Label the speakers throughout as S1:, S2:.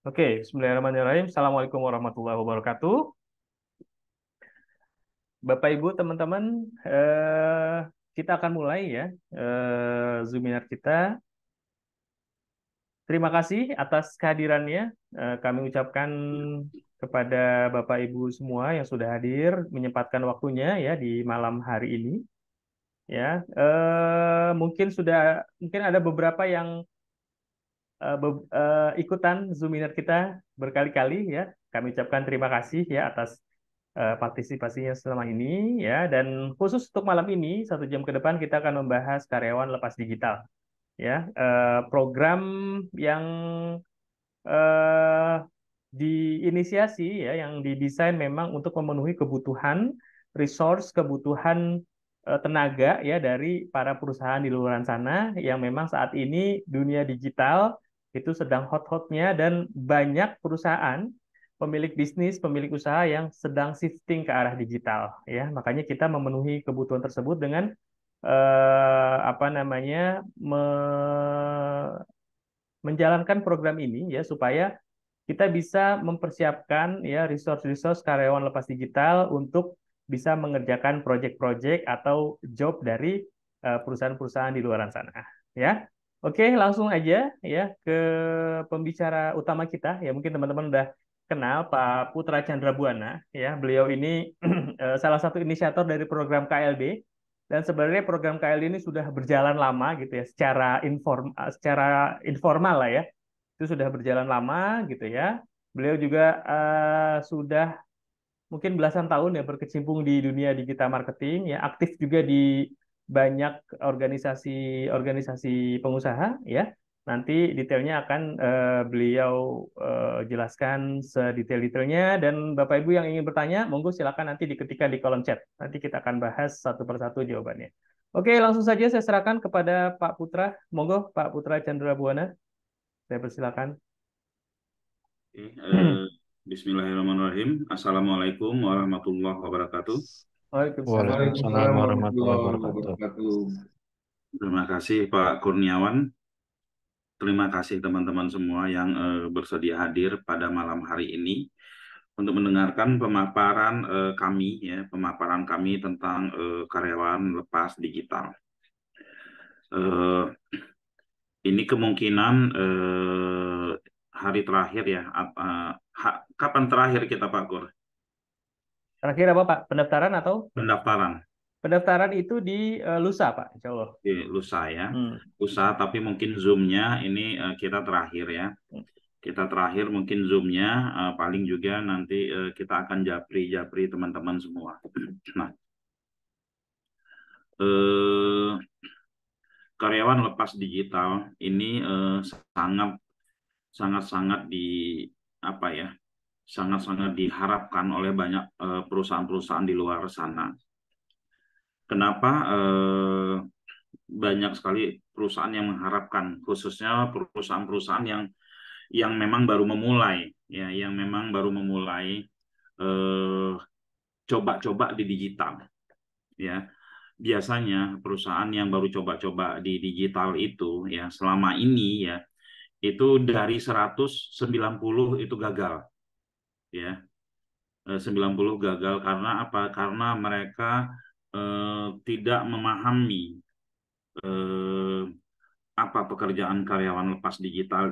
S1: Oke, Bismillahirrahmanirrahim. Assalamualaikum warahmatullahi wabarakatuh. Bapak, Ibu, teman-teman, kita akan mulai ya Zoominar kita. Terima kasih atas kehadirannya. Kami ucapkan kepada Bapak Ibu semua yang sudah hadir, menyempatkan waktunya ya di malam hari ini. Ya, mungkin ada beberapa yang ikutan Zoominar kita berkali-kali ya. Kami ucapkan terima kasih ya atas partisipasinya selama ini ya, dan khusus untuk malam ini 1 jam ke depan kita akan membahas karyawan lepas digital ya. Program yang eh, diinisiasi ya, yang didesain memang untuk memenuhi kebutuhan resource, kebutuhan tenaga ya dari para perusahaan di luar sana yang memang saat ini dunia digital itu sedang hot-hotnya, dan banyak perusahaan pemilik bisnis, pemilik usaha yang sedang shifting ke arah digital ya. Makanya kita memenuhi kebutuhan tersebut dengan apa namanya menjalankan program ini ya, supaya kita bisa mempersiapkan ya resource-resource karyawan lepas digital untuk bisa mengerjakan project-project atau job dari perusahaan-perusahaan di luar sana ya. Oke, langsung aja ya ke pembicara utama kita ya. Mungkin teman-teman udah kenal Pak Putra Chandra Buana ya. Beliau ini salah satu inisiator dari program KLD, dan sebenarnya program KLD ini sudah berjalan lama gitu ya, secara informal lah ya, itu sudah berjalan lama gitu ya. Beliau juga sudah mungkin belasan tahun ya berkecimpung di dunia digital marketing ya, aktif juga di banyak organisasi-organisasi pengusaha ya. Nanti detailnya akan beliau jelaskan sedetail-detailnya, dan Bapak Ibu yang ingin bertanya, monggo silakan nanti diketikkan di kolom chat. Nanti kita akan bahas satu persatu jawabannya. Oke, langsung saja saya serahkan kepada Pak Putra. Monggo Pak Putra Chandra Buana, saya persilakan.
S2: Oke, Bismillahirrahmanirrahim. Assalamualaikum warahmatullahi wabarakatuh.
S1: Waalaikumsalam.
S3: Waalaikumsalam
S4: Waalaikumsalam
S3: warahmatullahi
S4: warahmatullahi
S3: wabarakatuh.
S4: wabarakatuh.
S2: Terima kasih Pak Kurniawan. Terima kasih teman-teman semua yang bersedia hadir pada malam hari ini untuk mendengarkan pemaparan pemaparan kami tentang karyawan lepas digital. Eh, ini kemungkinan hari terakhir ya. Kapan terakhir kita Pak Kur?
S1: Terakhir apa Pak? Pendaftaran atau?
S2: Pendaftaran.
S1: Pendaftaran itu di lusa Pak, Insya Allah.
S2: Di lusa ya,
S1: Hmm.
S2: lusa, tapi mungkin Zoom-nya ini kita terakhir ya. Kita terakhir mungkin Zoom-nya paling juga nanti kita akan japri teman-teman semua. Nah, eh, karyawan lepas digital ini sangat sangat sangat di apa ya, sangat-sangat diharapkan oleh banyak perusahaan-perusahaan di luar sana. Kenapa banyak sekali perusahaan yang mengharapkan, khususnya perusahaan-perusahaan yang memang baru memulai ya, yang memang baru memulai eh, coba-coba di digital ya. Biasanya perusahaan yang baru coba-coba di digital itu ya, selama ini ya, itu dari 190 itu gagal ya. 90 gagal karena apa? Karena mereka tidak memahami eh, apa pekerjaan karyawan lepas digital,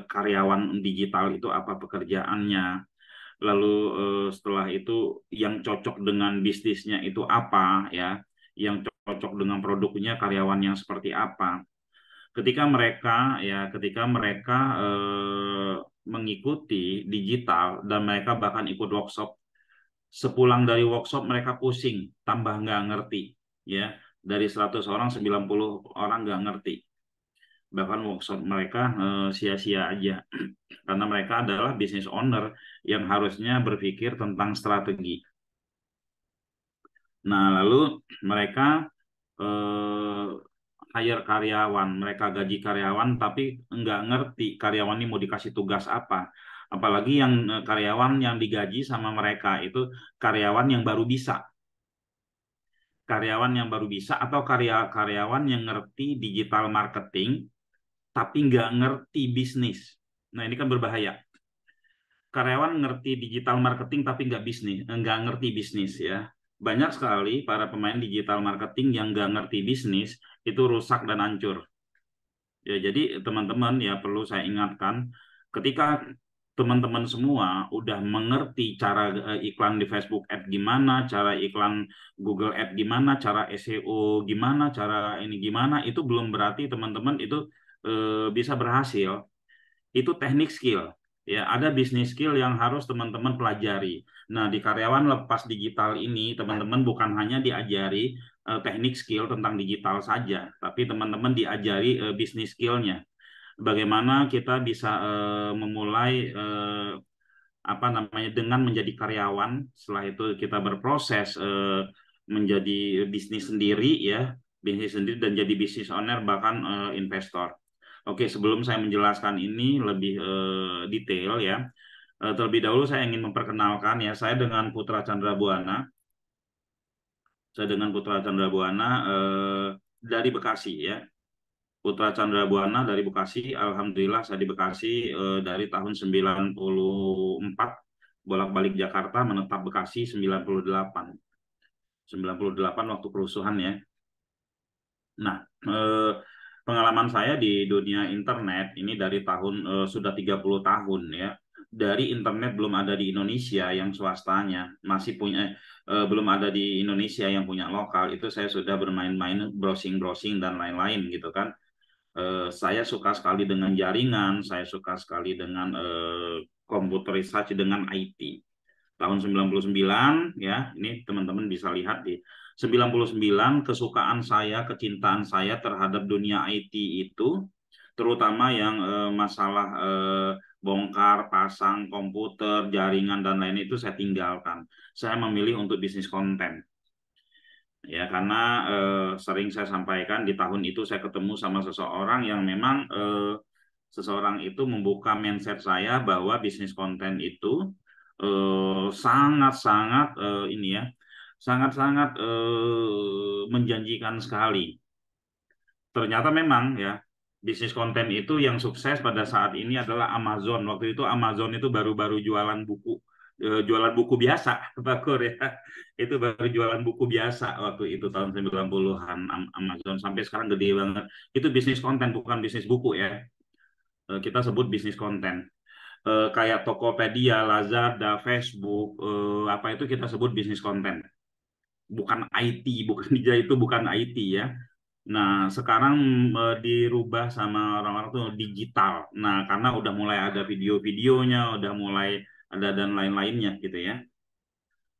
S2: karyawan digital itu apa pekerjaannya, lalu setelah itu yang cocok dengan bisnisnya itu apa ya, yang cocok dengan produknya karyawan yang seperti apa. Ketika mereka mengikuti digital dan mereka bahkan ikut workshop, sepulang dari workshop mereka pusing, tambah nggak ngerti ya. Dari 100 orang 90 orang nggak ngerti, bahkan workshop mereka sia-sia aja karena mereka adalah business owner yang harusnya berpikir tentang strategi. Nah, lalu mereka eh, hire karyawan, mereka gaji karyawan, tapi nggak ngerti karyawan ini mau dikasih tugas apa. Apalagi yang karyawan yang digaji sama mereka itu karyawan yang baru bisa, atau karyawan yang ngerti digital marketing tapi nggak ngerti bisnis. Nah, ini kan berbahaya. karyawan ngerti digital marketing tapi nggak ngerti bisnis ya. Banyak sekali para pemain digital marketing yang nggak ngerti bisnis, itu rusak dan hancur. Ya, jadi teman-teman ya perlu saya ingatkan, ketika teman-teman semua udah mengerti cara iklan di Facebook Ad gimana, cara iklan Google Ad gimana, cara SEO gimana, cara ini gimana, itu belum berarti teman-teman itu bisa berhasil. Itu teknik skill. Ya, ada bisnis skill yang harus teman-teman pelajari. Nah, di karyawan lepas digital ini, teman-teman bukan hanya diajari teknik skill tentang digital saja, tapi teman-teman diajari bisnis skillnya. Bagaimana kita bisa memulai apa namanya dengan menjadi karyawan, setelah itu kita berproses menjadi bisnis sendiri ya, bisnis sendiri dan jadi bisnis owner bahkan investor. Oke, sebelum saya menjelaskan ini lebih detail ya, terlebih dahulu saya ingin memperkenalkan ya, saya dengan Putra Chandra Buana. Saya dengan Putra Chandra Buana dari Bekasi ya. Putra Chandra Buana dari Bekasi. Alhamdulillah saya di Bekasi dari tahun 94, bolak-balik Jakarta, menetap Bekasi 98. 98 waktu kerusuhan ya. Nah, pengalaman saya di dunia internet ini dari tahun sudah 30 tahun ya. Dari internet belum ada di Indonesia yang swastanya, masih punya belum ada di Indonesia yang punya lokal, itu saya sudah bermain-main, browsing-browsing dan lain-lain gitu kan. Saya suka sekali dengan jaringan, saya suka sekali dengan komputerisasi, dengan IT. Tahun 99 ya, ini teman-teman bisa lihat di 99, kesukaan saya, kecintaan saya terhadap dunia IT itu, terutama yang masalah bongkar, pasang komputer, jaringan dan lain itu saya tinggalkan. Saya memilih untuk bisnis konten. Ya, karena sering saya sampaikan di tahun itu saya ketemu sama seseorang yang memang seseorang itu membuka mindset saya bahwa bisnis konten itu sangat-sangat ini ya, sangat-sangat menjanjikan sekali. Ternyata memang ya, bisnis konten itu yang sukses pada saat ini adalah Amazon. Waktu itu Amazon itu baru-baru jualan buku biasa, Pak Kur ya. Itu baru jualan buku biasa waktu itu tahun 90-an. Amazon sampai sekarang gede banget. Itu bisnis konten, bukan bisnis buku ya. Kita sebut bisnis konten. Kayak Tokopedia, Lazada, Facebook, apa itu kita sebut bisnis konten. Bukan IT, bukan itu bukan IT ya. Nah, sekarang dirubah sama orang-orang tuh digital. Nah, karena udah mulai ada video-videonya, udah mulai ada dan lain-lainnya gitu ya.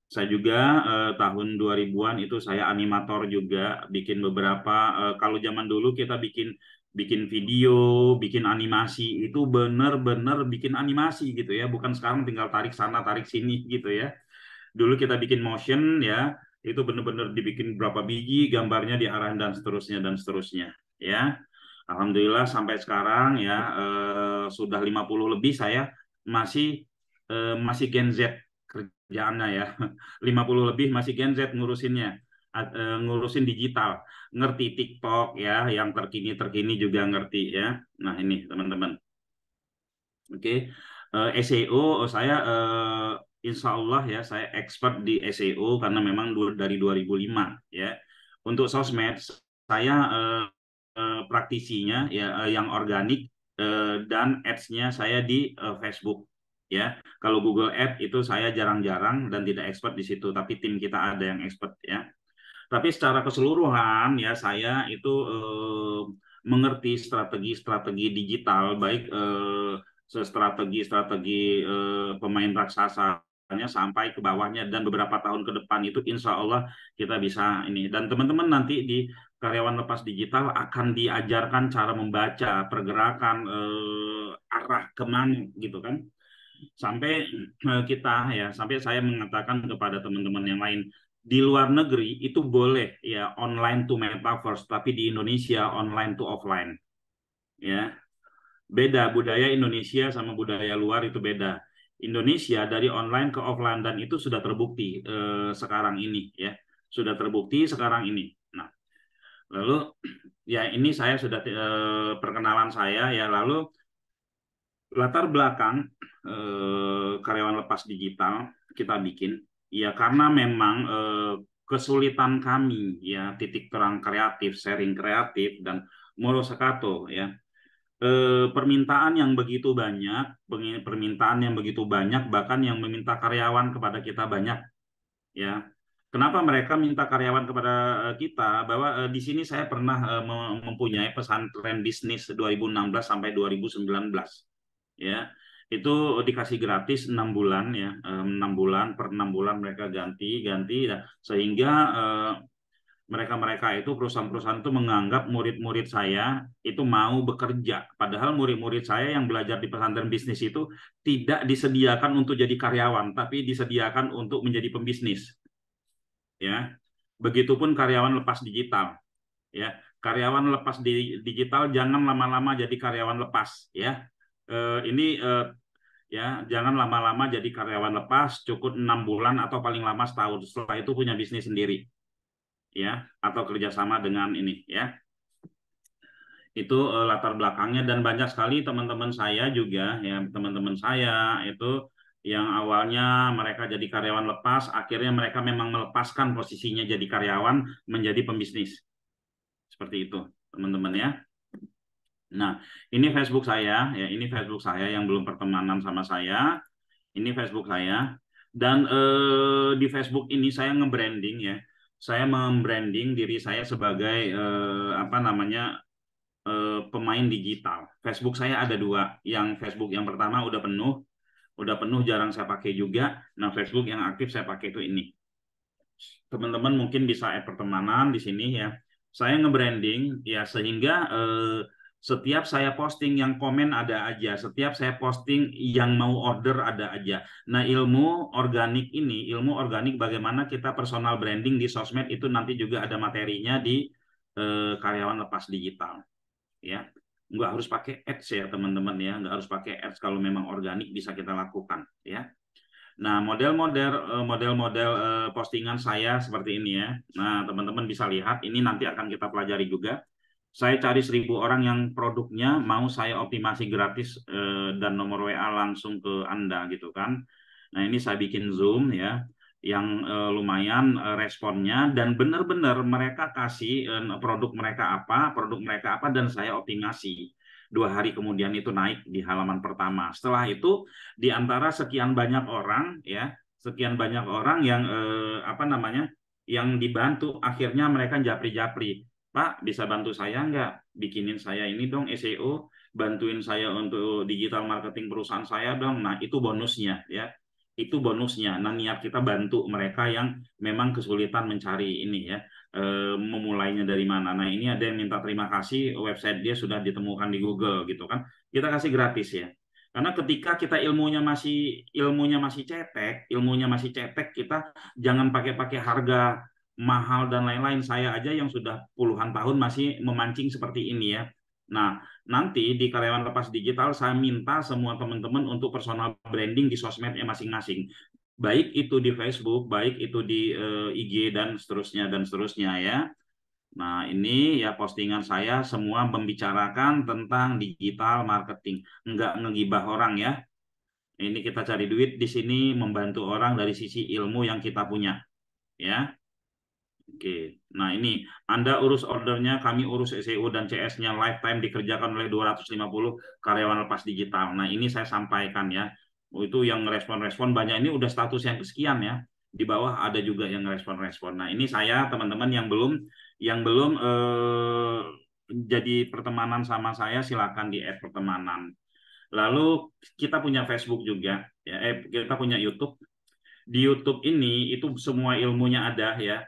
S2: Saya juga tahun 2000-an itu saya animator juga, bikin beberapa kalau zaman dulu kita bikin bikin video, bikin animasi itu bener-bener bikin animasi gitu ya, bukan sekarang tinggal tarik sana tarik sini gitu ya. Dulu kita bikin motion ya, itu bener-bener dibikin berapa biji, gambarnya diarahin dan seterusnya ya. Alhamdulillah sampai sekarang ya sudah 50 lebih saya masih masih Gen Z kerjaannya ya. 50 lebih masih Gen Z ngurusinnya. Ngurusin digital, ngerti TikTok ya, yang terkini juga ngerti ya. Nah, ini teman-teman. Oke, SEO saya insya Allah ya saya expert di SEO karena memang dari 2005 ya. Untuk sosmed saya praktisinya ya yang organik dan ads-nya saya di Facebook ya. Kalau Google Ad itu saya jarang-jarang dan tidak expert di situ, tapi tim kita ada yang expert ya. Tapi secara keseluruhan ya saya itu mengerti strategi-strategi digital, baik strategi-strategi pemain raksasanya sampai ke bawahnya, dan beberapa tahun ke depan itu insya Allah kita bisa ini. Dan teman-teman nanti di karyawan lepas digital akan diajarkan cara membaca pergerakan arah kemana gitu kan, sampai kita ya, sampai saya mengatakan kepada teman-teman yang lain, di luar negeri itu boleh ya online to metaverse, tapi di Indonesia online to offline ya. Beda budaya Indonesia sama budaya luar, itu beda. Indonesia dari online ke offline, dan itu sudah terbukti sekarang ini ya, sudah terbukti sekarang ini. Nah, lalu ya ini saya sudah perkenalan saya ya, lalu Latar belakang karyawan lepas digital kita bikin ya karena memang kesulitan kami ya titik terang kreatif, sharing kreatif dan Moro Sakato ya permintaan yang begitu banyak, permintaan yang begitu banyak bahkan yang meminta karyawan kepada kita banyak ya. Kenapa mereka minta karyawan kepada kita? Bahwa di sini saya pernah mempunyai pesantren bisnis 2016 sampai 2019 ya. Itu dikasih gratis 6 bulan ya, 6 bulan per 6 bulan mereka ganti-ganti ya. Sehingga mereka-mereka itu perusahaan-perusahaan itu menganggap murid-murid saya itu mau bekerja. Padahal murid-murid saya yang belajar di pesantren bisnis itu tidak disediakan untuk jadi karyawan, tapi disediakan untuk menjadi pembisnis ya. Begitupun karyawan lepas digital ya. Karyawan lepas di digital jangan lama-lama jadi karyawan lepas ya. Ini ya jangan lama-lama jadi karyawan lepas, cukup 6 bulan atau paling lama setahun. Setelah itu punya bisnis sendiri ya atau kerjasama dengan ini ya. Itu latar belakangnya dan banyak sekali teman-teman saya juga ya teman-teman saya itu yang awalnya mereka jadi karyawan lepas akhirnya mereka memang melepaskan posisinya jadi karyawan menjadi pembisnis seperti itu teman-teman ya. Nah ini Facebook saya ya ini Facebook saya yang belum pertemanan sama saya ini Facebook saya dan di Facebook ini saya nge-branding ya saya membranding diri saya sebagai apa namanya pemain digital. Facebook saya ada dua. Yang Facebook yang pertama udah penuh jarang saya pakai juga. Nah, Facebook yang aktif saya pakai itu ini. Teman-teman mungkin bisa add pertemanan di sini ya. Saya nge-branding ya sehingga setiap saya posting yang komen ada aja, setiap saya posting yang mau order ada aja. Nah, ilmu organik bagaimana kita personal branding di sosmed itu nanti juga ada materinya di karyawan lepas digital ya nggak harus pakai ads ya teman-teman ya nggak harus pakai ads kalau memang organik bisa kita lakukan ya. Nah model-model postingan saya seperti ini ya. Nah teman-teman bisa lihat ini nanti akan kita pelajari juga. Saya cari 1.000 orang yang produknya mau saya optimasi gratis dan nomor WA langsung ke Anda gitu kan. Nah ini saya bikin Zoom ya yang lumayan responnya dan benar-benar mereka kasih produk mereka apa dan saya optimasi 2 hari kemudian itu naik di halaman pertama. Setelah itu di antara sekian banyak orang yang apa namanya yang dibantu akhirnya mereka japri-japri. Pak, bisa bantu saya nggak? Bikinin saya ini dong SEO, bantuin saya untuk digital marketing perusahaan saya dong. Nah, itu bonusnya ya. Itu bonusnya. Nah, niat kita bantu mereka yang memang kesulitan mencari ini ya, memulainya dari mana. Nah, ini ada yang minta terima kasih, website dia sudah ditemukan di Google gitu kan. Kita kasih gratis ya. Karena ketika kita ilmunya masih cetek, kita jangan pakai harga mahal dan lain-lain. Saya aja yang sudah puluhan tahun masih memancing seperti ini ya. Nah, nanti di karyawan lepas digital saya minta semua teman-teman untuk personal branding di sosmednya masing-masing. Baik itu di Facebook, baik itu di IG dan seterusnya ya. Nah, ini ya postingan saya semua membicarakan tentang digital marketing. Enggak ngegibah orang ya. Ini kita cari duit di sini membantu orang dari sisi ilmu yang kita punya ya. Oke, nah ini Anda urus ordernya, kami urus SEO dan CS-nya lifetime dikerjakan oleh 250 karyawan lepas digital. Nah ini saya sampaikan ya, itu yang respon-respon banyak ini udah status yang kesekian ya. Di bawah ada juga yang respon-respon. Nah ini saya teman-teman yang belum jadi pertemanan sama saya silakan di add pertemanan. Lalu kita punya Facebook juga, ya, kita punya YouTube. Di YouTube ini itu semua ilmunya ada ya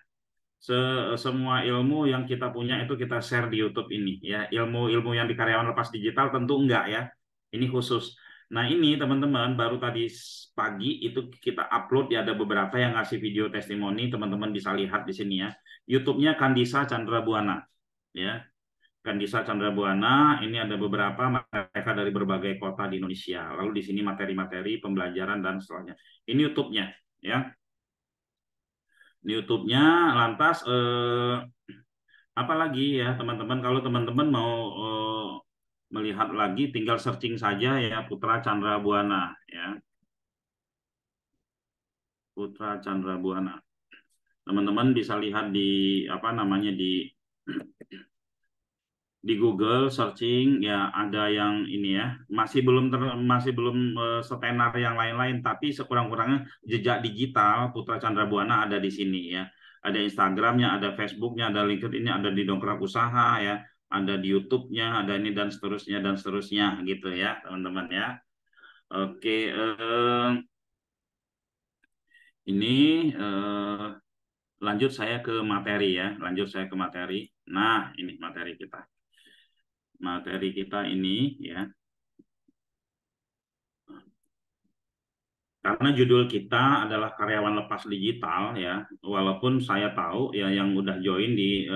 S2: semua ilmu yang kita punya itu kita share di YouTube ini ya ilmu-ilmu yang di karyawan lepas digital tentu enggak ya ini khusus. Nah ini teman-teman baru tadi pagi itu kita upload ya ada beberapa yang ngasih video testimoni teman-teman bisa lihat di sini ya YouTube-nya Kandisa Chandra Buana ya Kandisa Chandra Buana ini ada beberapa mereka dari berbagai kota di Indonesia lalu di sini materi-materi pembelajaran dan seterusnya ini YouTube-nya ya di YouTube-nya lantas apalagi ya teman-teman kalau teman-teman mau melihat lagi, tinggal searching saja ya Putra Chandra Buana ya, Putra Chandra Buana. Teman-teman bisa lihat di apa namanya di Google searching ya, ada yang ini ya, masih belum setenar yang lain-lain, tapi sekurang-kurangnya jejak digital Putra Chandra Buana ada di sini ya. Ada Instagramnya, ada Facebooknya, ada LinkedIn-nya, ada di Dongkrak Usaha ya, ada di YouTube-nya, ada ini dan seterusnya gitu ya teman-teman ya. Oke, ini lanjut saya ke materi ya, lanjut saya ke materi. Nah, ini materi kita. Materi kita ini ya. Karena judul kita adalah karyawan lepas digital ya, walaupun saya tahu ya yang udah join di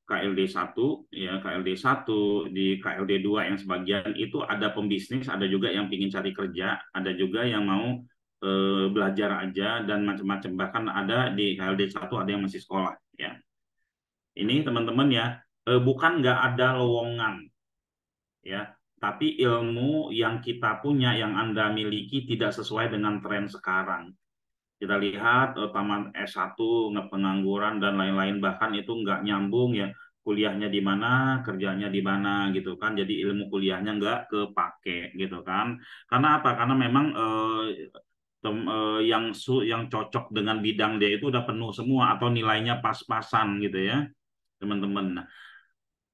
S2: KLD 1 ya, KLD 1 di KLD 2 yang sebagian itu ada pembisnis, ada juga yang ingin cari kerja, ada juga yang mau belajar aja dan macam-macam. Bahkan ada di KLD 1 ada yang masih sekolah ya. Ini teman-teman ya, bukan nggak ada lowongan ya, tapi ilmu yang kita punya, yang Anda miliki tidak sesuai dengan tren sekarang. Kita lihat taman S1, pengangguran dan lain-lain, bahkan itu nggak nyambung ya, kuliahnya di mana, kerjanya di mana gitu kan. Jadi ilmu kuliahnya nggak kepake gitu kan. Karena apa? Karena memang yang cocok dengan bidang dia itu udah penuh semua atau nilainya pas-pasan gitu ya, teman-teman.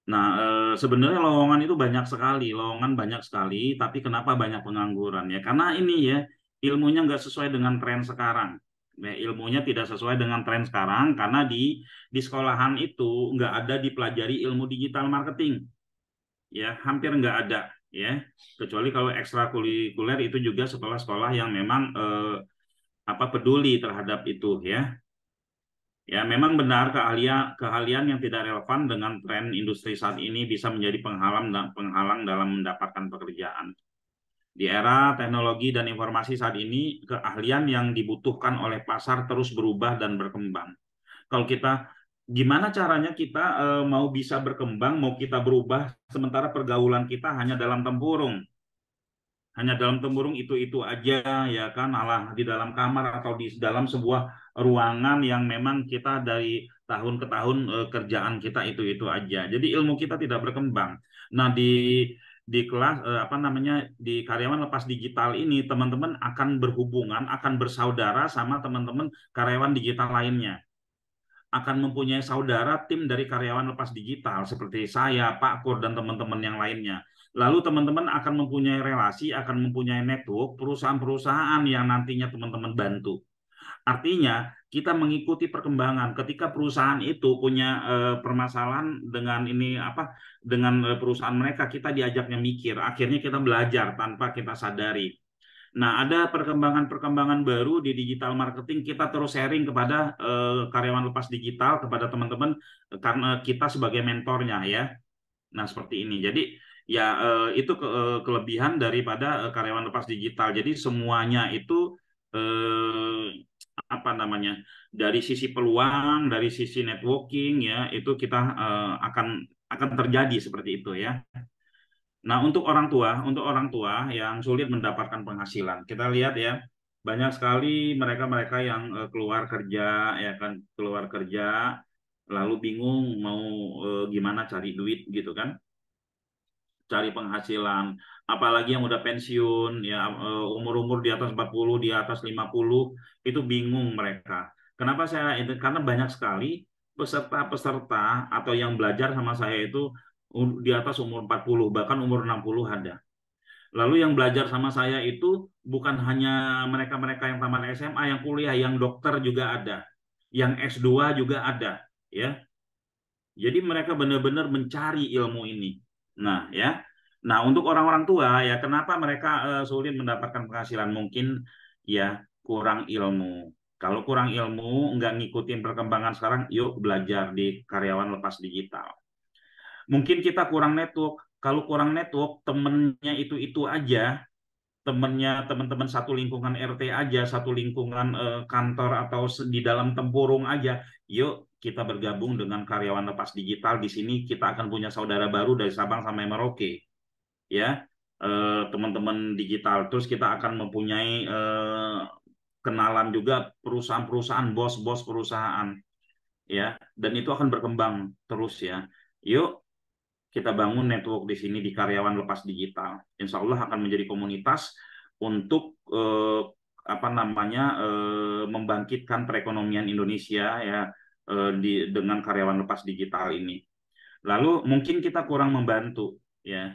S2: Nah, sebenarnya lowongan itu banyak sekali, lowongan banyak sekali, tapi kenapa banyak pengangguran ya? Karena ini ya, ilmunya nggak sesuai dengan tren sekarang. Ya, ilmunya tidak sesuai dengan tren sekarang karena di sekolahan itu nggak ada dipelajari ilmu digital marketing, ya hampir nggak ada ya. Kecuali kalau ekstrakurikuler itu juga sekolah-sekolah yang memang apa peduli terhadap itu ya. Ya, memang benar keahlian yang tidak relevan dengan tren industri saat ini bisa menjadi penghalang dalam mendapatkan pekerjaan. Di era teknologi dan informasi saat ini, keahlian yang dibutuhkan oleh pasar terus berubah dan berkembang. Kalau kita gimana caranya kita mau bisa berkembang, mau kita berubah, sementara pergaulan kita hanya dalam tempurung itu aja ya kan, alah di dalam kamar atau di dalam sebuah ruangan yang memang kita dari tahun ke tahun kerjaan kita itu aja. Jadi ilmu kita tidak berkembang. Nah, di kelas apa namanya di karyawan lepas digital ini teman-teman akan berhubungan, akan bersaudara sama teman-teman karyawan digital lainnya, akan mempunyai saudara tim dari karyawan lepas digital seperti saya, Pak Kur, dan teman-teman yang lainnya. Lalu teman-teman akan mempunyai relasi, akan mempunyai network perusahaan-perusahaan yang nantinya teman-teman bantu. Artinya kita mengikuti perkembangan. Ketika perusahaan itu punya permasalahan dengan ini apa dengan perusahaan mereka, kita diajaknya mikir. Akhirnya kita belajar tanpa kita sadari. Nah, ada perkembangan-perkembangan baru di digital marketing, kita terus sharing kepada karyawan lepas digital, kepada teman-teman, karena kita sebagai mentornya ya. Nah, seperti ini. Jadi, ya itu kelebihan daripada karyawan lepas digital. Jadi, semuanya itu apa namanya? Dari sisi peluang, dari sisi networking ya, itu kita akan terjadi seperti itu ya. Nah, untuk orang tua yang sulit mendapatkan penghasilan, kita lihat ya, banyak sekali mereka-mereka yang keluar kerja, ya kan, keluar kerja, lalu bingung mau gimana cari duit gitu kan, cari penghasilan, apalagi yang udah pensiun, ya umur-umur di atas 40, di atas 50, itu bingung mereka. Kenapa saya itu? Karena banyak sekali peserta-peserta atau yang belajar sama saya itu di atas umur 40, bahkan umur 60 ada. Lalu yang belajar sama saya itu bukan hanya mereka-mereka yang tamat SMA, yang kuliah, yang dokter juga ada, yang S2 juga ada, ya. Jadi mereka benar-benar mencari ilmu ini. Nah, ya. Nah, untuk orang-orang tua ya, kenapa mereka sulit mendapatkan penghasilan? Mungkin ya kurang ilmu. Kalau kurang ilmu, nggak ngikutin perkembangan sekarang, yuk belajar di karyawan lepas digital. Mungkin kita kurang network. Kalau kurang network, temennya itu aja, temennya teman-teman satu lingkungan RT aja, satu lingkungan kantor atau di dalam tempurung aja, yuk kita bergabung dengan karyawan lepas digital. Di sini kita akan punya saudara baru dari Sabang sampai Merauke. ya, teman-teman digital. Terus kita akan mempunyai kenalan juga perusahaan-perusahaan, bos-bos perusahaan, ya, dan itu akan berkembang terus ya. Yuk kita bangun network di sini di Karyawan Lepas Digital. Insya Allah akan menjadi komunitas untuk apa namanya membangkitkan perekonomian Indonesia ya dengan karyawan lepas digital ini. Lalu mungkin kita kurang membantu ya.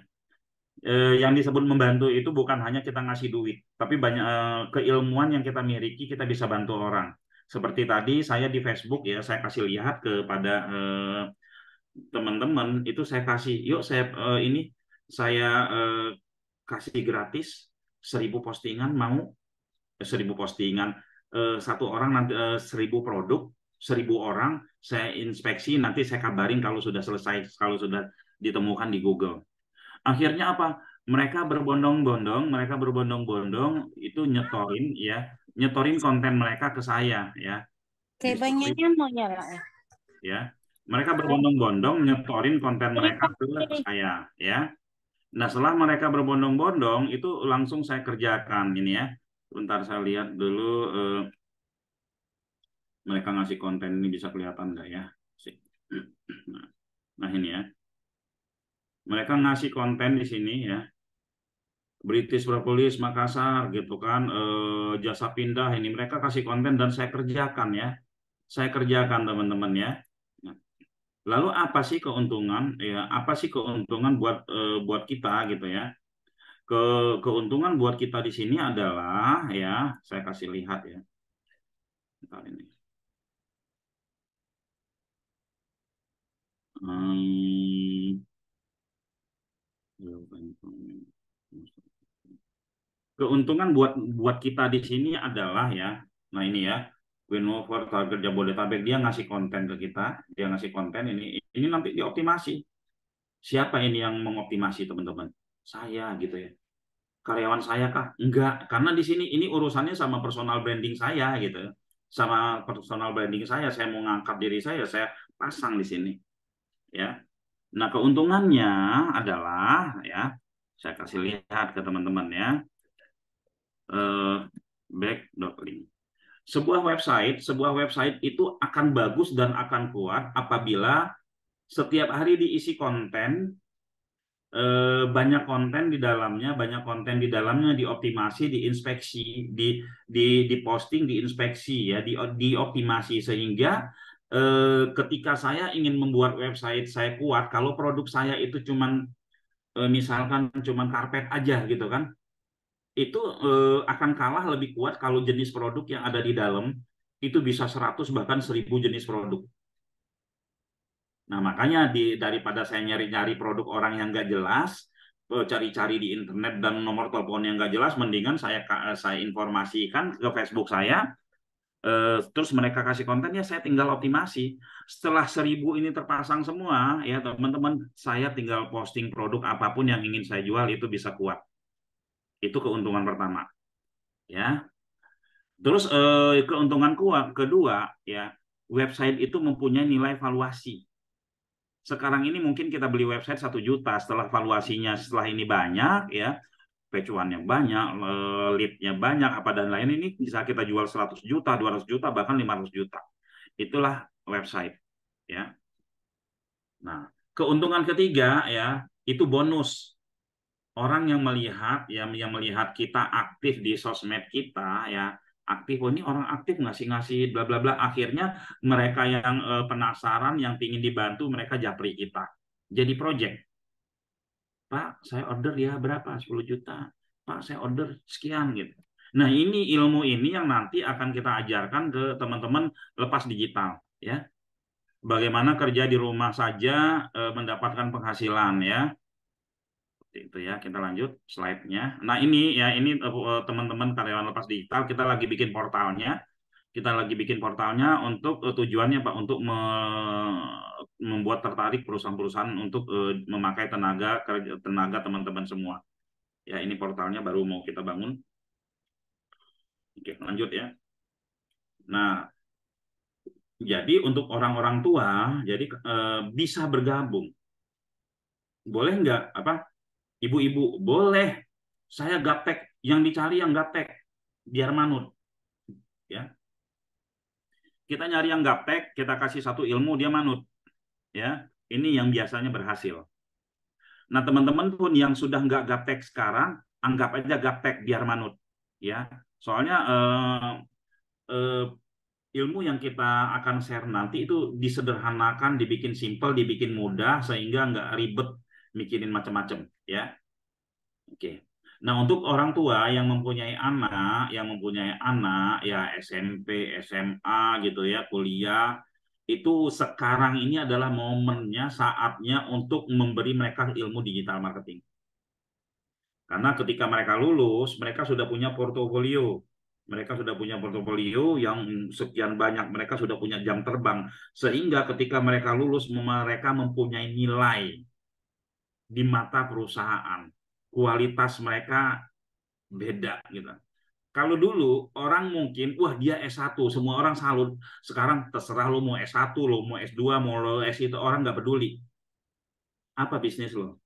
S2: Yang disebut membantu itu bukan hanya kita ngasih duit, tapi banyak keilmuan yang kita miliki kita bisa bantu orang. Seperti tadi saya di Facebook ya, saya kasih lihat kepada teman-teman itu saya kasih, yuk saya ini saya kasih gratis 1.000 postingan, mau 1.000 postingan, satu orang nanti 1.000 produk, 1.000 orang saya inspeksi, nanti saya kabarin kalau sudah selesai, kalau sudah ditemukan di Google. Akhirnya apa? Mereka berbondong-bondong itu nyetorin ya, nyetorin konten mereka ke saya ya,
S3: Kayak
S2: nyetorin
S3: banyak mau nyala ya.
S2: ya. Mereka berbondong-bondong nyetorin konten mereka ke saya ya. Nah, setelah mereka berbondong-bondong itu langsung saya kerjakan ini ya. Bentar saya lihat dulu mereka ngasih konten ini bisa kelihatan nggak ya? Nah, ini ya. Mereka ngasih konten di sini ya. British Propolis Makassar gitu kan, jasa pindah ini mereka kasih konten dan saya kerjakan ya. Saya kerjakan teman-teman ya. Nah, lalu apa sih keuntungan ya? Apa sih keuntungan buat kita gitu ya? Keuntungan buat kita di sini adalah ya, saya kasih lihat ya. Bentar ini. Hmm, keuntungan buat kita di sini adalah ya, nah ini ya, Winover target Jabodetabek dia ngasih konten ke kita, dia ngasih konten ini nanti dioptimasi. Siapa ini yang mengoptimasi teman-teman? Saya gitu ya. Karyawan saya kah? Enggak, karena di sini ini urusannya sama personal branding saya gitu. Sama personal branding saya mau ngangkat diri saya pasang di sini ya. Nah, keuntungannya adalah ya, saya kasih lihat ke teman-teman ya. Back.link. Sebuah website itu akan bagus dan akan kuat apabila setiap hari diisi konten, banyak konten di dalamnya dioptimasi, diinspeksi, diposting, diinspeksi ya, dioptimasi sehingga ketika saya ingin membuat website saya kuat, kalau produk saya itu cuman misalkan cuman karpet aja gitu kan, itu akan kalah lebih kuat kalau jenis produk yang ada di dalam itu bisa 100 bahkan 1.000 jenis produk. Nah, makanya daripada saya nyari-nyari produk orang yang nggak jelas, cari-cari di internet dan nomor telepon yang nggak jelas, mendingan saya informasikan ke Facebook saya, terus mereka kasih konten ya saya tinggal optimasi. Setelah 1.000 ini terpasang semua, ya teman-teman, saya tinggal posting produk apapun yang ingin saya jual itu bisa kuat. Itu keuntungan pertama, ya. Terus keuntungan kedua ya, website itu mempunyai nilai valuasi. Sekarang ini mungkin kita beli website 1 juta, setelah valuasinya setelah ini banyak ya, pecuannya banyak, lead-nya banyak, apa dan lain ini bisa kita jual 100 juta, 200 juta, bahkan 500 juta. Itulah website ya. Nah, keuntungan ketiga ya, itu bonus. Orang yang melihat kita aktif di sosmed kita ya, aktif, oh ini orang aktif ngasih bla bla bla, akhirnya mereka yang penasaran, yang ingin dibantu, mereka japri kita jadi project. Pak saya order ya berapa, 10 juta, Pak saya order sekian gitu. Nah, ini ilmu ini yang nanti akan kita ajarkan ke teman-teman lepas digital ya, bagaimana kerja di rumah saja mendapatkan penghasilan ya. Itu ya, kita lanjut slide-nya. Nah, ini ya, ini teman-teman karyawan lepas digital, kita lagi bikin portalnya. Kita lagi bikin portalnya untuk tujuannya Pak, untuk membuat tertarik perusahaan-perusahaan untuk memakai tenaga teman-teman semua. Ya, ini portalnya baru mau kita bangun. Oke, lanjut ya. Nah, jadi untuk orang-orang tua, jadi bisa bergabung. Boleh nggak apa? Ibu-ibu, boleh saya gaptek, yang dicari yang gaptek, biar manut. Ya, kita nyari yang gaptek, kita kasih satu ilmu, dia manut. Ya, ini yang biasanya berhasil. Nah, teman-teman pun yang sudah nggak gaptek sekarang, anggap aja gaptek biar manut. Ya, soalnya eh, ilmu yang kita akan share nanti itu disederhanakan, dibikin simple, dibikin mudah, sehingga nggak ribet mikirin macam-macam. Ya, oke. Nah, untuk orang tua yang mempunyai anak ya SMP, SMA gitu ya, kuliah, itu sekarang ini adalah momennya, saatnya untuk memberi mereka ilmu digital marketing. Karena ketika mereka lulus, mereka sudah punya portofolio. Mereka sudah punya portofolio yang sekian banyak, mereka sudah punya jam terbang. Sehingga ketika mereka lulus, mereka mempunyai nilai di mata perusahaan. Kualitas mereka beda gitu. Kalau dulu orang mungkin, wah dia S1, semua orang salut. Sekarang terserah lo mau S1, lo mau S2, mau lo S itu, orang nggak peduli. Apa bisnis lo?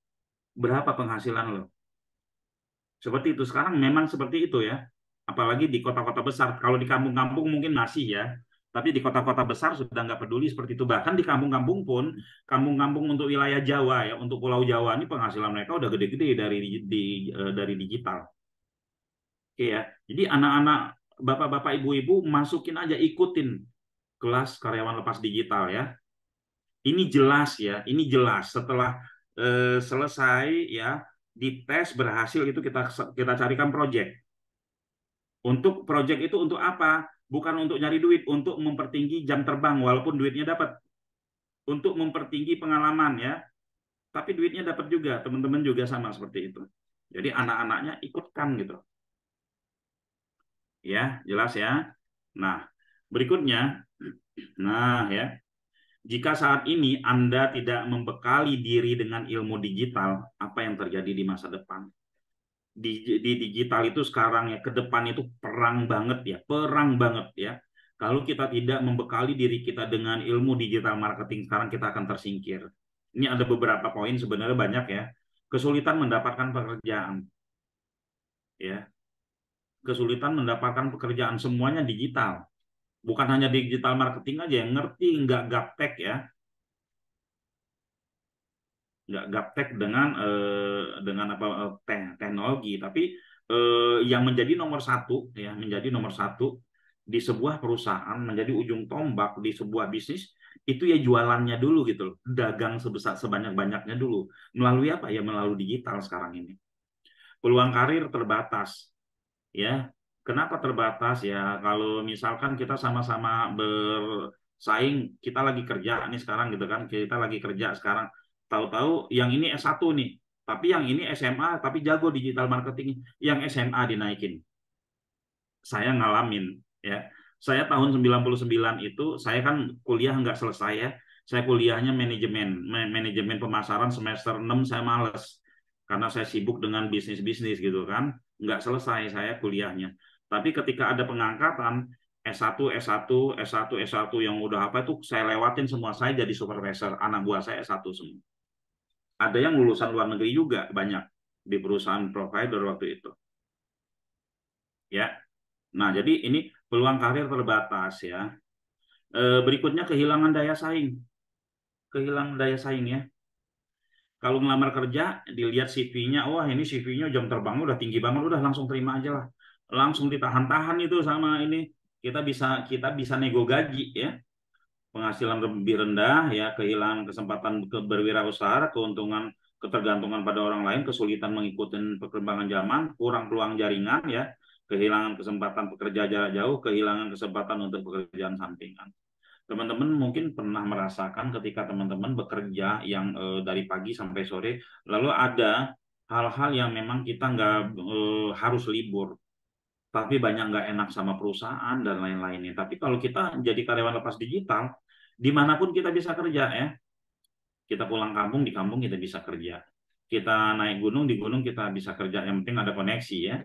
S2: Berapa penghasilan lo? Seperti itu. Sekarang memang seperti itu ya. Apalagi di kota-kota besar. Kalau di kampung-kampung mungkin masih ya. Tapi di kota-kota besar sudah nggak peduli seperti itu. Bahkan di kampung-kampung pun, kampung-kampung untuk wilayah Jawa ya, untuk Pulau Jawa ini penghasilan mereka udah gede-gede dari digital. Oke ya. Jadi anak-anak, bapak-bapak, ibu-ibu masukin aja, ikutin kelas karyawan lepas digital ya. Ini jelas ya, ini jelas setelah selesai ya, dites berhasil itu kita kita carikan project. Untuk project itu untuk apa? Bukan untuk nyari duit, untuk mempertinggi jam terbang walaupun duitnya dapat. Untuk mempertinggi pengalaman ya, tapi duitnya dapat juga, teman-teman juga sama seperti itu. Jadi anak-anaknya ikutkan gitu. Ya, jelas ya. Nah, berikutnya, nah ya, jika saat ini Anda tidak membekali diri dengan ilmu digital, apa yang terjadi di masa depan? Di digital itu sekarang ya, ke depan itu perang banget ya, perang banget ya. Kalau kita tidak membekali diri kita dengan ilmu digital marketing, sekarang kita akan tersingkir. Ini ada beberapa poin, sebenarnya banyak ya. Kesulitan mendapatkan pekerjaan, ya. Kesulitan mendapatkan pekerjaan, semuanya digital. Bukan hanya digital marketing aja yang ngerti, nggak gaptek ya, nggak gaptek dengan apa teknologi, tapi yang menjadi nomor satu ya, menjadi nomor satu di sebuah perusahaan, menjadi ujung tombak di sebuah bisnis itu ya jualannya dulu gitu loh, dagang sebesar sebanyak-banyaknya dulu, melalui apa ya, melalui digital sekarang ini. Peluang karir terbatas ya. Kenapa terbatas ya? Kalau misalkan kita sama-sama bersaing, kita lagi kerja nih sekarang gitu kan, kita lagi kerja sekarang, tahu-tahu yang ini S1 nih, tapi yang ini SMA, tapi jago digital marketing, yang SMA dinaikin. Saya ngalamin ya. Saya tahun 99 itu, saya kan kuliah nggak selesai ya. Saya kuliahnya manajemen pemasaran semester 6 saya males. Karena saya sibuk dengan bisnis-bisnis gitu kan. Nggak selesai saya kuliahnya. Tapi ketika ada pengangkatan, S1, S1, S1, S1 yang udah apa itu saya lewatin semua. Saya jadi supervisor, anak buah saya S1 semua. Ada yang lulusan luar negeri juga banyak di perusahaan provider waktu itu. Ya. Nah, jadi ini peluang karir terbatas ya. Berikutnya kehilangan daya saing. Kehilangan daya saing ya. Kalau ngelamar kerja, dilihat CV-nya, wah ini CV-nya jam terbang udah tinggi banget, udah langsung terima aja lah. Langsung ditahan-tahan itu sama ini. Kita bisa nego gaji ya. Penghasilan lebih rendah ya, kehilangan kesempatan berwirausaha, keuntungan ketergantungan pada orang lain, kesulitan mengikuti perkembangan zaman, kurang peluang jaringan ya, kehilangan kesempatan pekerja jarak jauh, kehilangan kesempatan untuk pekerjaan sampingan. Teman-teman mungkin pernah merasakan ketika teman-teman bekerja yang dari pagi sampai sore, lalu ada hal-hal yang memang kita nggak harus libur, tapi banyak nggak enak sama perusahaan dan lain-lainnya. Tapi kalau kita jadi karyawan lepas digital, dimanapun kita bisa kerja ya. Kita pulang kampung, di kampung kita bisa kerja. Kita naik gunung, di gunung kita bisa kerja. Yang penting ada koneksi ya.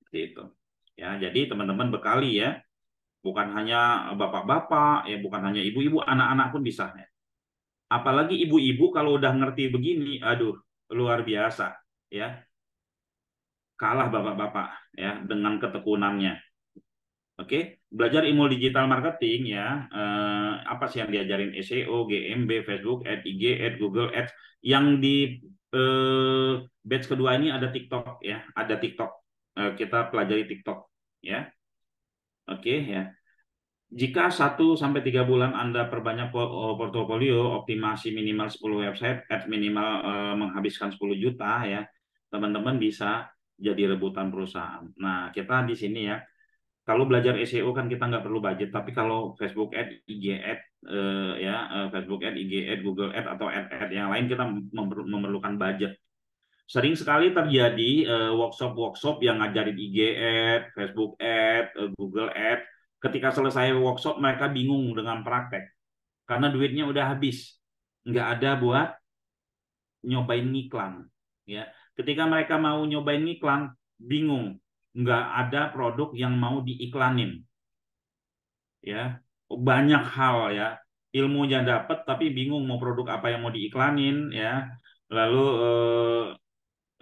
S2: Seperti itu. Ya, jadi teman-teman bekali ya. Bukan hanya bapak-bapak, ya bukan hanya ibu-ibu, anak-anak pun bisa. Ya. Apalagi ibu-ibu kalau udah ngerti begini, aduh, luar biasa. ya kalah bapak-bapak ya dengan ketekunannya. Oke, belajar ilmu digital marketing ya. Apa sih yang diajarin SEO, GMB, Facebook Ads, IG Ads, Google Ads. Yang di batch kedua ini ada TikTok ya, ada TikTok. Kita pelajari TikTok ya. Oke ya. Jika 1 sampai 3 bulan Anda perbanyak portofolio, optimasi minimal 10 website, ads minimal menghabiskan 10 juta ya, teman-teman bisa jadi rebutan perusahaan. Nah, kita di sini ya, kalau belajar SEO kan kita nggak perlu budget, tapi kalau Facebook Ad, IG Ad, Facebook Ad, IG Ad, Google Ad atau ad yang lain kita memerlukan budget. Sering sekali terjadi workshop-workshop yang ngajarin IG Ad, Facebook Ad, Google Ad. Ketika selesai workshop mereka bingung dengan praktek karena duitnya udah habis, nggak ada buat nyobain ngiklan. Ya, ketika mereka mau nyobain ngiklan, bingung, nggak ada produk yang mau diiklanin. Ya, banyak hal ya, ilmunya dapat tapi bingung mau produk apa yang mau diiklanin ya. Lalu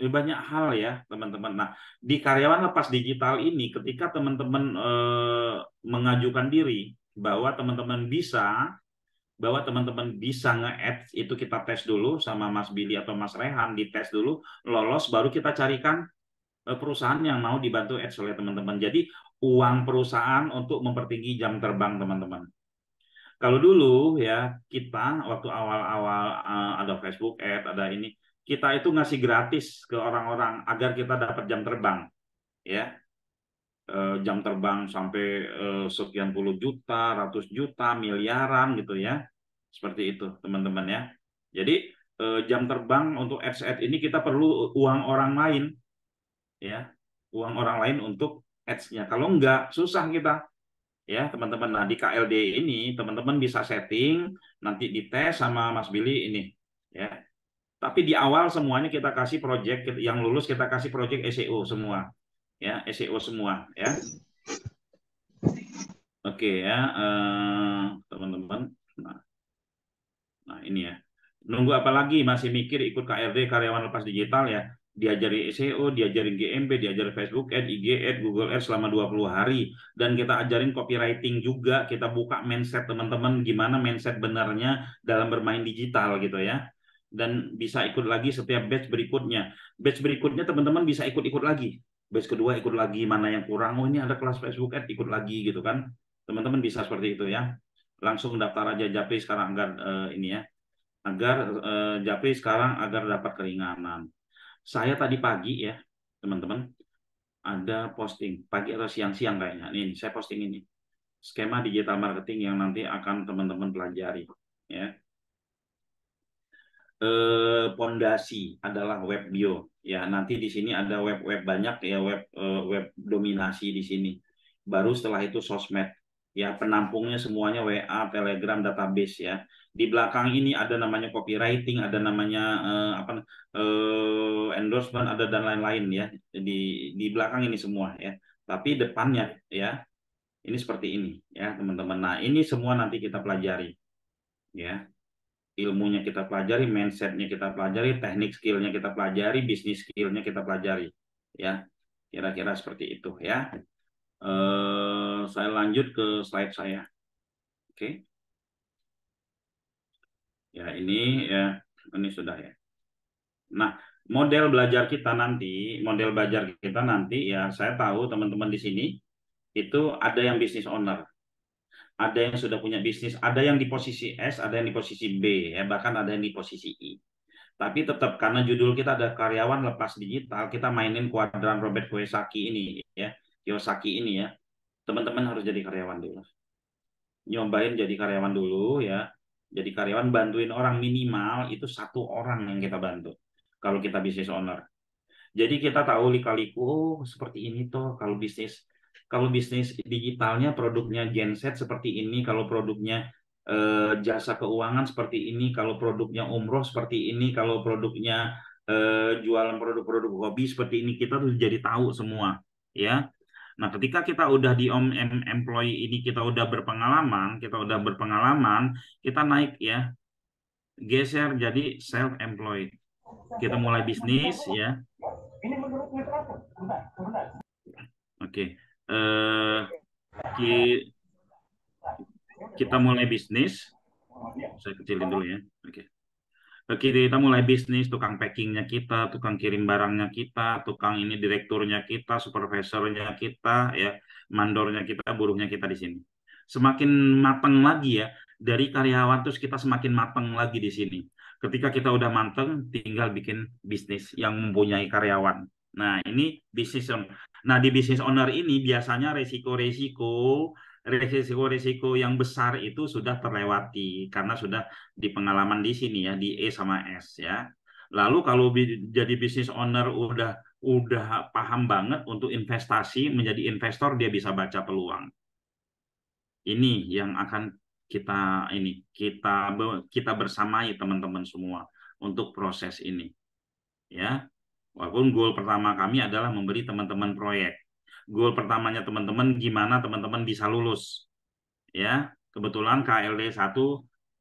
S2: banyak hal ya teman-teman. Nah, di karyawan lepas digital ini ketika teman-teman mengajukan diri bahwa teman-teman bisa nge-ads, itu kita tes dulu sama Mas Billy atau Mas Rehan, dites dulu, lolos baru kita carikan perusahaan yang mau dibantu ads oleh teman-teman. Jadi uang perusahaan untuk mempertinggi jam terbang teman-teman. Kalau dulu ya kita waktu awal-awal ada Facebook Ad, ada ini, kita itu ngasih gratis ke orang-orang agar kita dapat jam terbang, ya. Jam terbang sampai sekian puluh juta, ratus juta, miliaran gitu ya. Seperti itu, teman-teman ya. Jadi jam terbang untuk ads ini kita perlu uang orang lain, ya. Uang orang lain untuk ads-nya. Kalau enggak, susah kita. Ya teman-teman, nah di KLD ini teman-teman bisa setting nanti dites sama Mas Billy ini ya, tapi di awal semuanya kita kasih project yang lulus, kita kasih project SEO semua ya, SEO semua ya. Oke ya teman-teman, nah ini ya, nunggu apa lagi, masih mikir ikut KRD karyawan lepas digital ya, diajari SEO, diajarin GMB, diajarin Facebook Ad, IG Ad, Google Ad selama 20 hari. Dan kita ajarin copywriting juga, kita buka mindset teman-teman, gimana mindset benarnya dalam bermain digital gitu ya. Dan bisa ikut lagi setiap batch berikutnya. Batch berikutnya teman-teman bisa ikut-ikut lagi. Batch kedua ikut lagi, mana yang kurang, oh ini ada kelas Facebook Ad, ikut lagi gitu kan. Teman-teman bisa seperti itu ya. Langsung daftar aja Japri sekarang agar ini ya, agar Japri sekarang agar dapat keringanan. Saya tadi pagi ya, teman-teman, ada posting pagi atau siang-siang kayaknya. Nih, saya posting ini. Skema digital marketing yang nanti akan teman-teman pelajari. Ya. Pondasi adalah web bio. Ya, nanti di sini ada web-web banyak ya, web dominasi di sini. Baru setelah itu sosmed. Ya, penampungnya semuanya WA, Telegram, database ya. Di belakang ini ada namanya copywriting, ada namanya endorsement, ada dan lain-lain ya. Di belakang ini semua ya. Tapi depannya ya, ini seperti ini ya, teman-teman. Nah, ini semua nanti kita pelajari ya. Ilmunya kita pelajari, mindsetnya kita pelajari, teknik skillnya kita pelajari, bisnis skillnya kita pelajari ya. Kira-kira seperti itu ya. Saya lanjut ke slide saya. Oke. Ya, ini sudah ya. Nah, model belajar kita nanti ya, saya tahu teman-teman di sini itu ada yang business owner, ada yang sudah punya bisnis, ada yang di posisi S, ada yang di posisi B, ya, bahkan ada yang di posisi I. Tapi tetap karena judul kita ada karyawan lepas digital, kita mainin kuadran Robert Kiyosaki ini ya, Kiyosaki ini ya. Teman-teman harus jadi karyawan dulu. Nyobain jadi karyawan dulu ya. Jadi karyawan, bantuin orang, minimal itu 1 orang yang kita bantu. Kalau kita bisnis owner. Jadi kita tahu lika-liku seperti ini tuh kalau bisnis digitalnya produknya genset seperti ini, kalau produknya jasa keuangan seperti ini, kalau produknya umroh seperti ini, kalau produknya jualan produk-produk hobi seperti ini, kita tuh jadi tahu semua ya. Nah, ketika kita udah di employee ini, kita udah berpengalaman, kita naik ya, geser jadi self employed. Kita mulai bisnis ya, Oke. Eh, ki- kita mulai bisnis. Saya kecilin dulu ya. Oke. Kita mulai bisnis, tukang packingnya kita, tukang kirim barangnya kita, tukang ini direkturnya kita, supervisornya kita, ya, mandornya kita, buruhnya kita di sini. Semakin matang lagi ya, dari karyawan terus kita semakin matang lagi di sini. Ketika kita udah matang, tinggal bikin bisnis yang mempunyai karyawan. Nah, ini bisnis owner. Nah, di bisnis owner ini biasanya resiko-resiko yang besar itu sudah terlewati karena sudah di pengalaman di sini ya di E sama S ya. Lalu kalau jadi bisnis owner udah paham banget untuk investasi menjadi investor dia bisa baca peluang. Ini yang akan kita bersamai teman-teman semua untuk proses ini ya. Walaupun goal pertama kami adalah memberi teman-teman proyek. Goal pertamanya teman-teman gimana teman-teman bisa lulus ya. Kebetulan KLD 1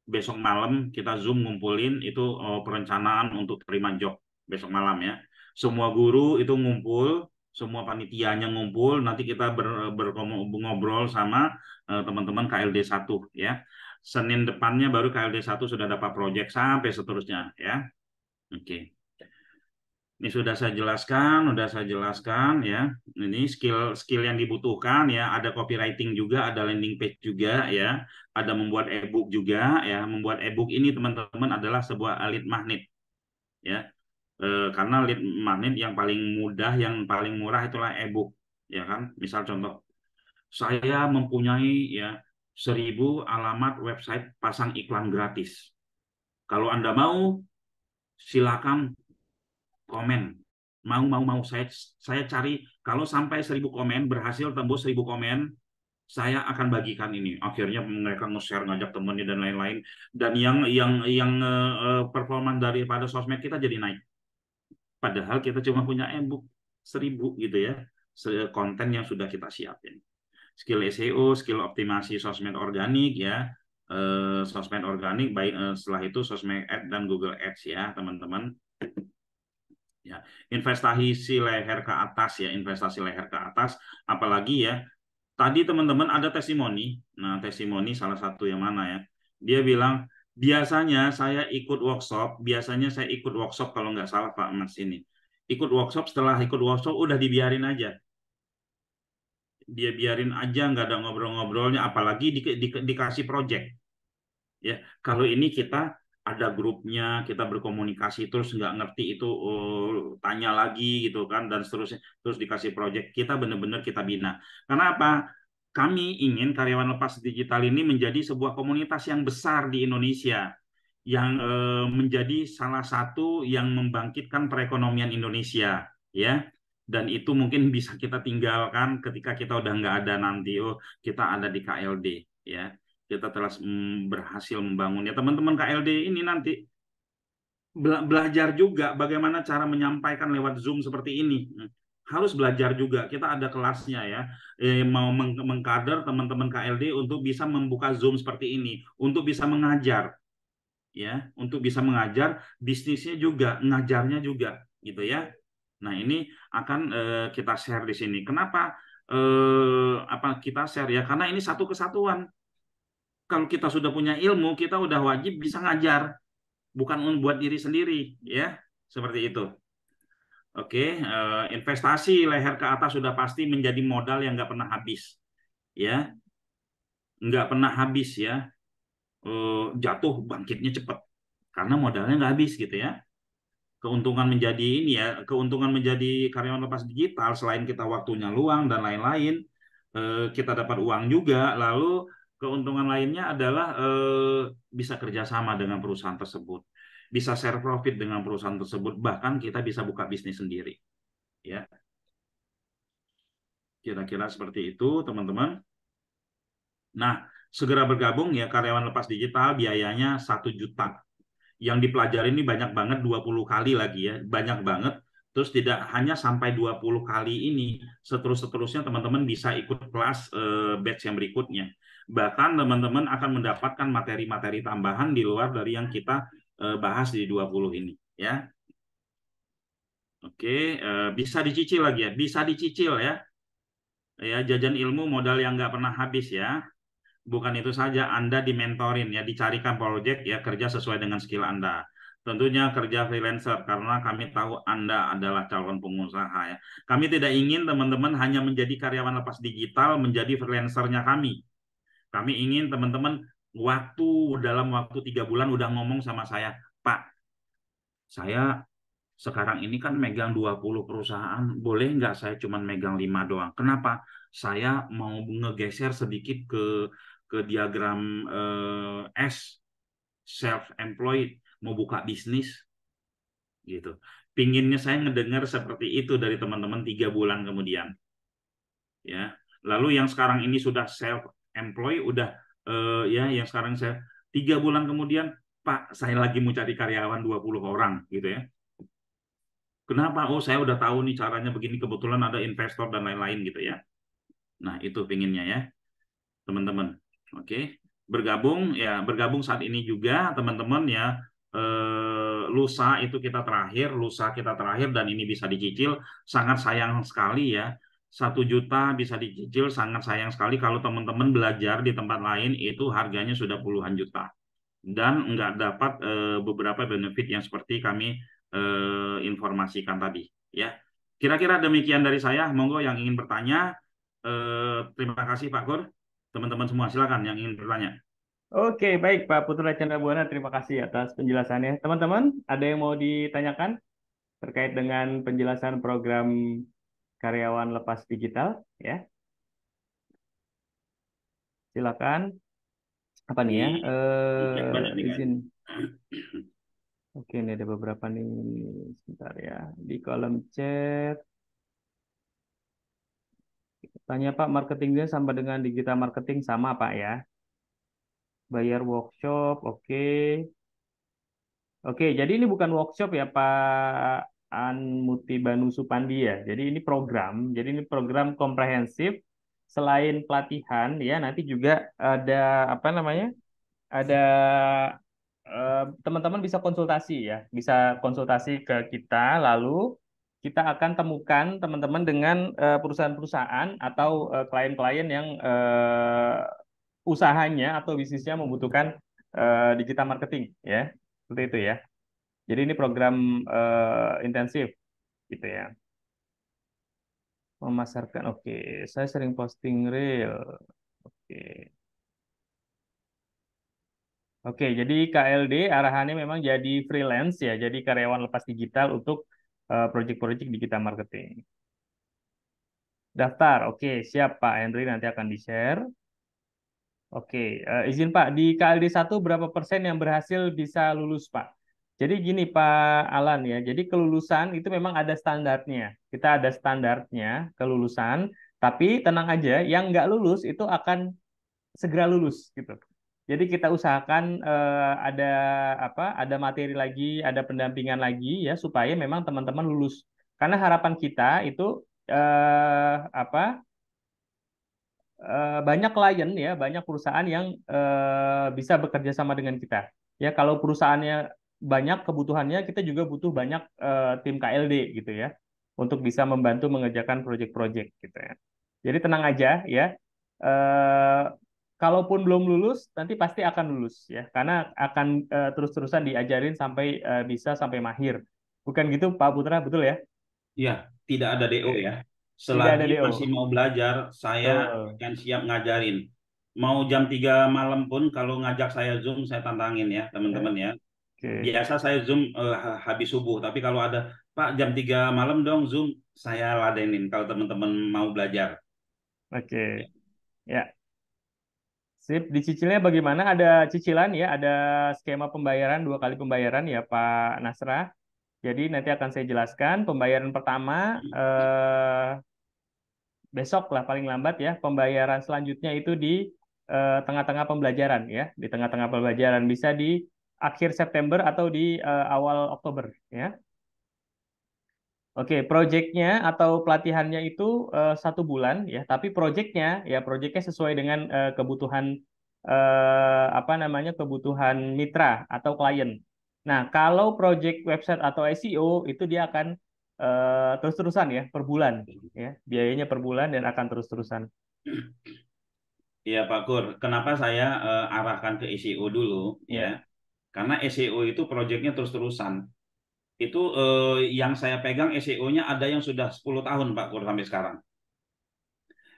S2: besok malam kita Zoom ngumpulin itu perencanaan untuk terima job besok malam ya. Semua guru itu ngumpul, semua panitianya ngumpul, nanti kita ngobrol sama teman-teman KLD 1 ya. Senin depannya baru KLD 1 sudah dapat proyek sampai seterusnya ya. Oke. Ini sudah saya jelaskan ya. Ini skill yang dibutuhkan ya. Ada copywriting juga, ada landing page juga ya. Ada membuat e-book juga ya. Membuat e-book ini teman-teman adalah sebuah lead magnet ya. Karena lead magnet yang paling mudah, yang paling murah itulah e-book ya kan. Misal contoh, saya mempunyai ya 1.000 alamat website pasang iklan gratis. Kalau Anda mau, silakan komen. Mau saya cari kalau sampai 1.000 komen, berhasil tembus 1.000 komen, saya akan bagikan ini. Akhirnya mereka nge-share, ngajak temennya dan lain-lain, dan yang performa daripada sosmed kita jadi naik, padahal kita cuma punya e-book 1.000 gitu ya, konten yang sudah kita siapin. Skill SEO, skill optimasi sosmed organik ya, sosmed organik baik, setelah itu sosmed ad dan Google Ads ya teman-teman ya. Investasi leher ke atas ya, investasi leher ke atas, apalagi ya tadi teman-teman ada testimoni. Nah, testimoni salah satu yang mana ya, dia bilang biasanya saya ikut workshop kalau nggak salah Pak Mas ini, ikut workshop, setelah ikut workshop udah dibiarin aja, dia biarin aja, nggak ada ngobrol-ngobrolnya, apalagi dikasih project ya. Kalau ini kita ada grupnya, kita berkomunikasi, terus nggak ngerti itu tanya lagi gitu kan, dan seterusnya, terus dikasih project, kita benar-benar kita bina. Karena apa? Kami ingin karyawan lepas digital ini menjadi sebuah komunitas yang besar di Indonesia, yang menjadi salah satu yang membangkitkan perekonomian Indonesia ya. Dan itu mungkin bisa kita tinggalkan ketika kita udah nggak ada nanti, oh kita ada di KLD ya, kita telah berhasil membangun ya teman-teman KLD ini nanti belajar juga bagaimana cara menyampaikan lewat Zoom seperti ini. Harus belajar juga, kita ada kelasnya ya. Mau mengkader teman-teman KLD untuk bisa membuka Zoom seperti ini, untuk bisa mengajar ya, untuk bisa mengajar, bisnisnya juga, ngajarnya juga gitu ya. Nah, ini akan kita share di sini. Kenapa apa kita share ya? Karena ini satu kesatuan. Kalau kita sudah punya ilmu, kita udah wajib bisa ngajar, bukan buat diri sendiri, ya, seperti itu. Oke, investasi leher ke atas sudah pasti menjadi modal yang nggak pernah habis, ya, nggak pernah habis ya. Jatuh bangkitnya cepat, karena modalnya nggak habis gitu ya. Keuntungan menjadi ini ya, keuntungan menjadi karyawan lepas digital selain kita waktunya luang dan lain-lain, kita dapat uang juga. Lalu keuntungan lainnya adalah bisa kerjasama dengan perusahaan tersebut, bisa share profit dengan perusahaan tersebut, bahkan kita bisa buka bisnis sendiri. Ya, kira-kira seperti itu, teman-teman. Nah, segera bergabung ya karyawan lepas digital, biayanya 1 juta. Yang dipelajari ini banyak banget, 20 kali lagi ya, banyak banget. Terus tidak hanya sampai 20 kali ini, seterusnya teman-teman bisa ikut kelas batch yang berikutnya. Bahkan teman-teman akan mendapatkan materi-materi tambahan di luar dari yang kita bahas di 20 ini ya. Oke, bisa dicicil lagi ya, bisa dicicil ya. Ya, jajan ilmu modal yang nggak pernah habis ya. Bukan itu saja, Anda dimentorin ya, dicarikan proyek ya, kerja sesuai dengan skill Anda. Tentunya kerja freelancer karena kami tahu Anda adalah calon pengusaha ya. Kami tidak ingin teman-teman hanya menjadi karyawan lepas digital, menjadi freelancernya kami. Kami ingin teman-teman dalam waktu 3 bulan udah ngomong sama saya, Pak, saya sekarang ini kan megang 20 perusahaan, boleh nggak saya cuma megang 5 doang? Kenapa? Saya mau ngegeser sedikit ke diagram S, self-employed, mau buka bisnis, gitu. Pinginnya saya ngedengar seperti itu dari teman-teman 3 bulan kemudian, ya. Lalu yang sekarang ini sudah self-employed, udah ya, yang sekarang saya 3 bulan kemudian, Pak, saya lagi mau cari karyawan 20 orang, gitu ya. Kenapa? Oh, saya udah tahu nih caranya begini, kebetulan ada investor dan lain-lain gitu ya. Nah, itu pinginnya ya, teman-teman. Oke. Bergabung saat ini juga teman-teman ya. Lusa kita terakhir dan ini bisa dicicil. Sangat sayang sekali ya. 1 juta bisa dicicil, sangat sayang sekali kalau teman-teman belajar di tempat lain itu harganya sudah puluhan juta dan nggak dapat beberapa benefit yang seperti kami informasikan tadi ya. Kira-kira demikian dari saya. Monggo yang ingin bertanya. Terima kasih Pak Kur. Teman-teman semua silakan yang ingin bertanya.
S1: Oke, baik Pak Putra Chandra Buana, terima kasih atas penjelasannya. Teman-teman, ada yang mau ditanyakan terkait dengan penjelasan program karyawan lepas digital? Ya, silakan. Apa nih ya?
S2: Di chat banyak nih kan.
S1: Izin. Oke, ini ada beberapa nih. Sebentar ya. Di kolom chat. Tanya Pak, marketingnya sama dengan digital marketing sama Pak ya? Bayar workshop, oke. Oke, jadi ini bukan workshop ya Pak Anmuti Banu Supandi ya. Jadi ini program. Jadi ini program komprehensif. Selain pelatihan ya, nanti juga ada apa namanya? Ada teman-teman bisa konsultasi ya, bisa konsultasi ke kita, lalu kita akan temukan teman-teman dengan perusahaan-perusahaan atau klien-klien yang usahanya atau bisnisnya membutuhkan digital marketing ya, seperti itu ya. Jadi ini program intensif gitu ya. Memasarkan, oke. Saya sering posting reel, oke. Oke, jadi KLD arahannya memang jadi freelance ya, jadi karyawan lepas digital untuk proyek-proyek digital marketing. Daftar, oke, siap Pak Henry, nanti akan di-share. Oke, izin Pak, di KLD 1 berapa persen yang berhasil bisa lulus Pak? Jadi gini Pak Alan ya, jadi kelulusan itu memang ada standarnya. Kita ada standarnya kelulusan, tapi tenang aja, yang nggak lulus itu akan segera lulus gitu. Jadi kita usahakan ada apa? Ada materi lagi, ada pendampingan lagi ya supaya memang teman-teman lulus. Karena harapan kita itu apa? Banyak klien ya, banyak perusahaan yang bisa bekerja sama dengan kita. Ya, kalau perusahaannya banyak kebutuhannya, kita juga butuh banyak tim KLD gitu ya, untuk bisa membantu mengerjakan proyek-proyek gitu ya. Jadi tenang aja ya. Eh, Kalaupun belum lulus, nanti pasti akan lulus ya, karena akan terus-terusan diajarin sampai bisa sampai mahir. Bukan gitu, Pak Putra, betul ya?
S2: Ya, tidak ada DO
S1: Oke.
S2: ya.
S1: Tidak ada
S2: Selagi
S1: DO.
S2: masih mau belajar, saya
S1: Betul.
S2: akan siap ngajarin. Mau jam 3 malam pun kalau ngajak saya Zoom, saya tantangin ya,
S1: Ya.
S2: teman-teman ya.
S1: Oke.
S2: Biasa saya Zoom habis subuh, tapi kalau ada, Pak, jam 3 malam dong Zoom, saya ladenin kalau teman-teman mau belajar.
S1: Oke.
S2: Ya.
S1: Ya. Sip, dicicilnya bagaimana? Ada cicilan ya, ada skema pembayaran, 2 kali pembayaran ya Pak Nasra. Jadi nanti akan saya jelaskan. Pembayaran pertama besok lah paling lambat ya. Pembayaran selanjutnya itu di tengah-tengah pembelajaran ya. Di tengah-tengah pembelajaran bisa di akhir September atau di awal Oktober ya. Oke, proyeknya atau pelatihannya itu 1 bulan ya, tapi proyeknya sesuai dengan kebutuhan apa namanya kebutuhan mitra atau klien. Nah, kalau proyek website atau SEO itu dia akan terus-terusan ya per bulan ya, biayanya per bulan dan akan terus-terusan.
S2: Iya Pak Kur, kenapa saya arahkan ke SEO dulu ya?
S1: Ya,
S2: Karena SEO itu proyeknya terus-terusan. Itu yang saya pegang SEO-nya ada yang sudah 10 tahun Pak Kur sampai sekarang.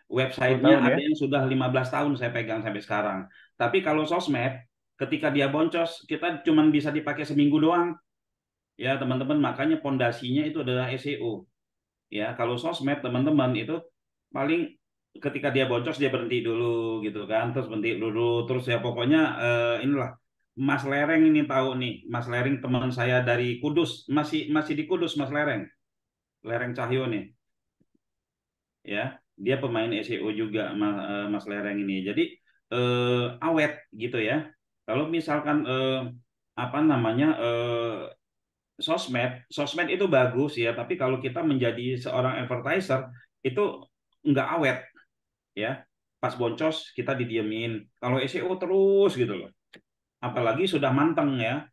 S1: 10
S2: Websitenya
S1: tahun ya.
S2: ada yang sudah 15 tahun saya pegang sampai sekarang. Tapi kalau sosmed, ketika dia boncos, kita cuma bisa dipakai seminggu doang. Ya teman-teman, makanya pondasinya itu adalah SEO. Ya, kalau sosmed teman-teman itu paling ketika dia boncos dia berhenti dulu gitu kan, terus berhenti dulu, terus ya pokoknya inilah Mas Lereng ini tahu nih, Mas Lereng teman saya dari Kudus, masih masih di Kudus Mas Lereng, Lereng Cahyo nih, ya dia pemain SEO juga Mas Lereng ini, jadi awet gitu ya. Kalau misalkan apa namanya sosmed itu bagus ya, tapi kalau kita menjadi seorang advertiser itu nggak awet ya. Pas boncos kita didiemin. Kalau SEO terus gitu loh. Apalagi sudah manteng ya.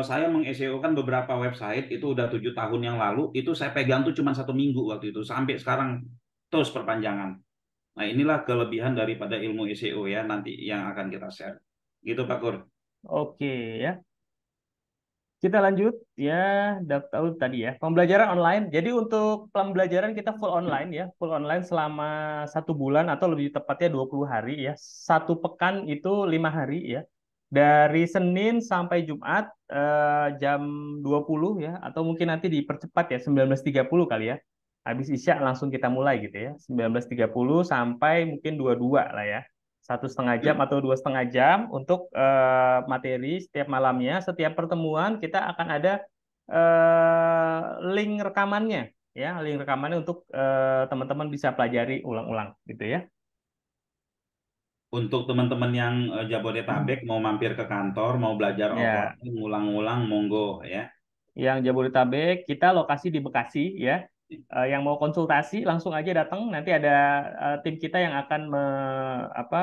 S2: Saya meng-SEO kan beberapa website itu udah 7 tahun yang lalu. Itu saya pegang tuh cuma 1 minggu waktu itu. Sampai sekarang terus perpanjangan. Nah inilah kelebihan daripada ilmu SEO ya nanti yang akan kita share. Gitu Pak Kur.
S1: Oke ya. Kita lanjut ya, udah tahu tadi ya pembelajaran online. Jadi untuk pembelajaran kita full online ya, full online selama 1 bulan atau lebih tepatnya 20 hari ya. 1 pekan itu 5 hari ya. Dari Senin sampai Jumat jam 20 ya, atau mungkin nanti dipercepat ya 19.30 kali ya. Habis Isya langsung kita mulai gitu ya. 19.30 sampai mungkin 22 lah ya. 1,5 jam atau 2,5 jam untuk materi setiap malamnya. Setiap pertemuan kita akan ada link rekamannya, ya, link rekamannya untuk teman-teman bisa pelajari ulang-ulang, gitu ya.
S2: Untuk teman-teman yang Jabodetabek mau mampir ke kantor, mau belajar
S1: Ya,
S2: offline, ngulang-ngulang, monggo ya.
S1: yang Jabodetabek kita lokasi di Bekasi ya. Yang mau konsultasi langsung aja datang, nanti ada tim kita yang akan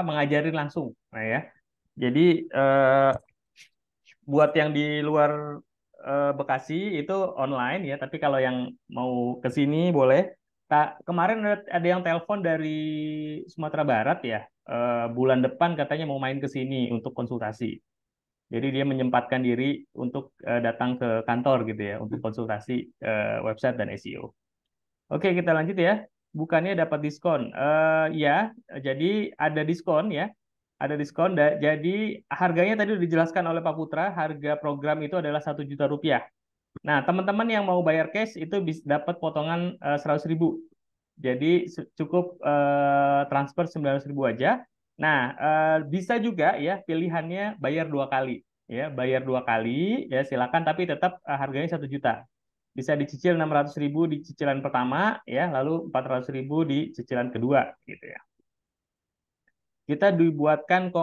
S1: mengajarin langsung. Nah ya. Jadi buat yang di luar Bekasi itu online ya, tapi kalau yang mau ke sini boleh. Kemarin ada yang telepon dari Sumatera Barat ya, bulan depan katanya mau main ke sini untuk konsultasi. Jadi dia menyempatkan diri untuk datang ke kantor gitu ya, untuk konsultasi website dan SEO. Oke, kita lanjut ya. Bukannya dapat diskon. Ya, jadi ada diskon ya. Ada diskon. Jadi harganya tadi sudah dijelaskan oleh Pak Putra, harga program itu adalah 1 juta rupiah. Nah, teman-teman yang mau bayar cash itu bisa dapat potongan 100.000. Jadi cukup transfer 19.000 aja. Nah, bisa juga ya pilihannya bayar 2 kali. Ya, bayar 2 kali ya silakan, tapi tetap harganya 1 juta. Bisa dicicil 600.000 di cicilan pertama ya, lalu 400.000 di cicilan kedua gitu ya. Kita dibuatkan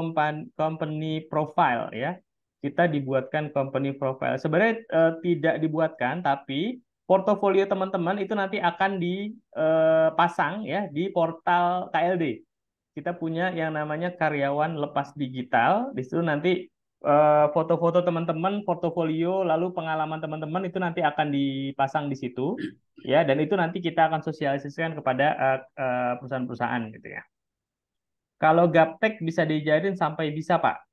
S1: company profile ya. Kita dibuatkan company profile. Sebenarnya tidak dibuatkan, tapi portofolio teman-teman itu nanti akan dipasang ya di portal KLD. Kita punya yang namanya karyawan lepas digital. Di situ nanti foto-foto teman-teman, portofolio, lalu pengalaman teman-teman itu nanti akan dipasang di situ ya, dan itu nanti kita akan sosialisasikan kepada perusahaan-perusahaan gitu ya. Kalau gaptek bisa dijadiin sampai bisa, Pak.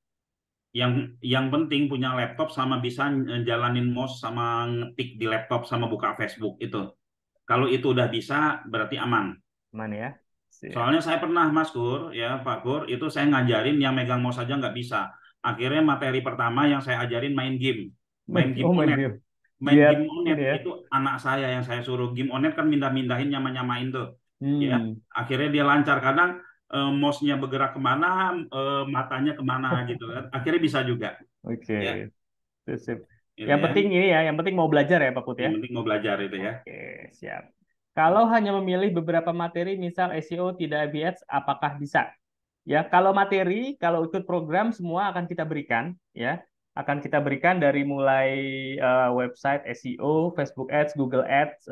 S2: Yang penting punya laptop sama bisa jalanin mouse sama ngetik di laptop sama buka Facebook itu. Kalau itu udah bisa berarti aman.
S1: Mana ya? Siap.
S2: Soalnya saya pernah Mas Kur, ya Pak Kur, itu saya ngajarin yang megang mouse aja nggak bisa. Akhirnya materi pertama yang saya ajarin main game. Main game
S1: Main
S2: Onet.
S1: game.
S2: Main
S1: Lihat
S2: game Onet
S1: ini ya.
S2: itu anak saya yang saya suruh. Game Onet kan mindah-mindahin nyama-nyamain tuh. Ya,
S1: Hmm.
S2: akhirnya dia lancar. Kadang mouse-nya bergerak kemana, matanya kemana gitu kan. Akhirnya bisa juga.
S1: Oke.
S2: Ya,
S1: Sip.
S2: itu
S1: Yang
S2: ya.
S1: penting ini ya, yang penting mau belajar ya, Pak Put ya.
S2: Yang penting mau belajar itu ya.
S1: Oke, siap. Kalau hanya memilih beberapa materi, misal SEO tidak ABS, apakah bisa? Ya, kalau materi, kalau ikut program semua akan kita berikan, ya, akan kita berikan dari mulai website SEO, Facebook Ads, Google Ads.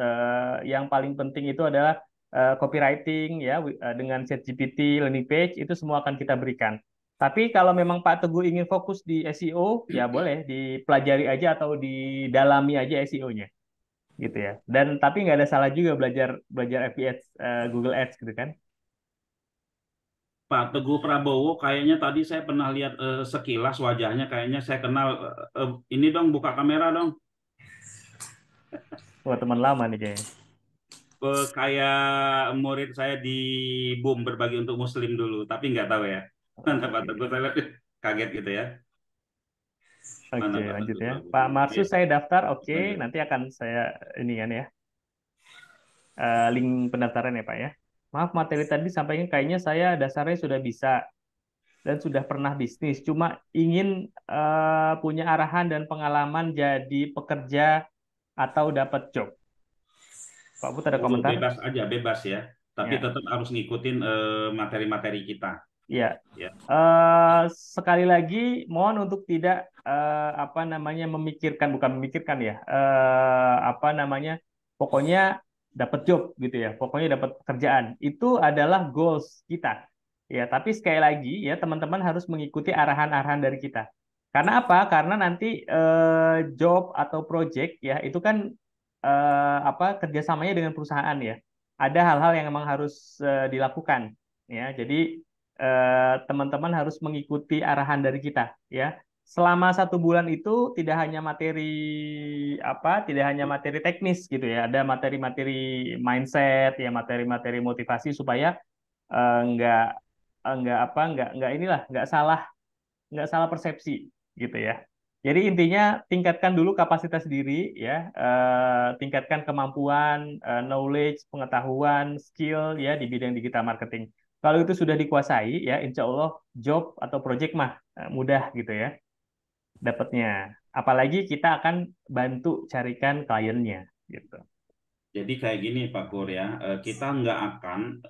S1: Yang paling penting itu adalah copywriting, ya, dengan ChatGPT, landing page itu semua akan kita berikan. Tapi kalau memang Pak Teguh ingin fokus di SEO, ya boleh dipelajari aja atau didalami aja SEO-nya. gitu ya. Dan tapi nggak ada salah juga belajar belajar FBS, Google Ads gitu kan.
S2: Pak Teguh Prabowo kayaknya tadi saya pernah lihat sekilas wajahnya kayaknya saya kenal. Ini dong buka kamera dong.
S1: Wah, teman lama nih kayaknya.
S2: Kayak murid saya di BUM berbagi untuk Muslim dulu, tapi nggak tahu ya. Mana Pak
S1: Oke.
S2: Teguh saya lihat kaget gitu ya. Mana
S1: Oke,
S2: Pak
S1: lanjut
S2: Teguh
S1: ya. Pak
S2: Prabowo? Ya,
S1: Marsus saya daftar, oke.
S2: lanjut.
S1: Nanti akan saya ini kan ya, link pendaftaran ya Pak ya. Maaf, materi tadi sampaikan kayaknya saya dasarnya sudah bisa dan sudah pernah bisnis. Cuma ingin punya arahan dan pengalaman jadi pekerja atau dapat job. Pak Put ada
S2: Oh,
S1: komentar?
S2: bebas aja, bebas ya. Tapi
S1: Ya,
S2: tetap harus ngikutin materi-materi kita.
S1: ya.
S2: Ya,
S1: Sekali lagi, mohon untuk tidak apa namanya memikirkan, bukan memikirkan ya, apa namanya, pokoknya dapat job gitu ya, pokoknya dapat pekerjaan. Itu adalah goals kita. Ya, tapi sekali lagi ya teman-teman harus mengikuti arahan-arahan dari kita. Karena apa? Karena nanti job atau project ya itu kan apa kerjasamanya dengan perusahaan ya. Ada hal-hal yang memang harus dilakukan ya. Jadi teman-teman harus mengikuti arahan dari kita ya. Selama 1 bulan itu tidak hanya materi apa, tidak hanya materi teknis gitu ya, ada materi-materi mindset ya, materi-materi motivasi supaya nggak nggak inilah nggak salah persepsi gitu ya. Jadi intinya tingkatkan dulu kapasitas diri ya, tingkatkan kemampuan, knowledge, pengetahuan, skill ya di bidang digital marketing. Kalau itu sudah dikuasai ya, insya Allah job atau project mah mudah gitu ya dapatnya. Apalagi kita akan bantu carikan kliennya gitu.
S2: jadi kayak gini Pak Kur ya, kita nggak akan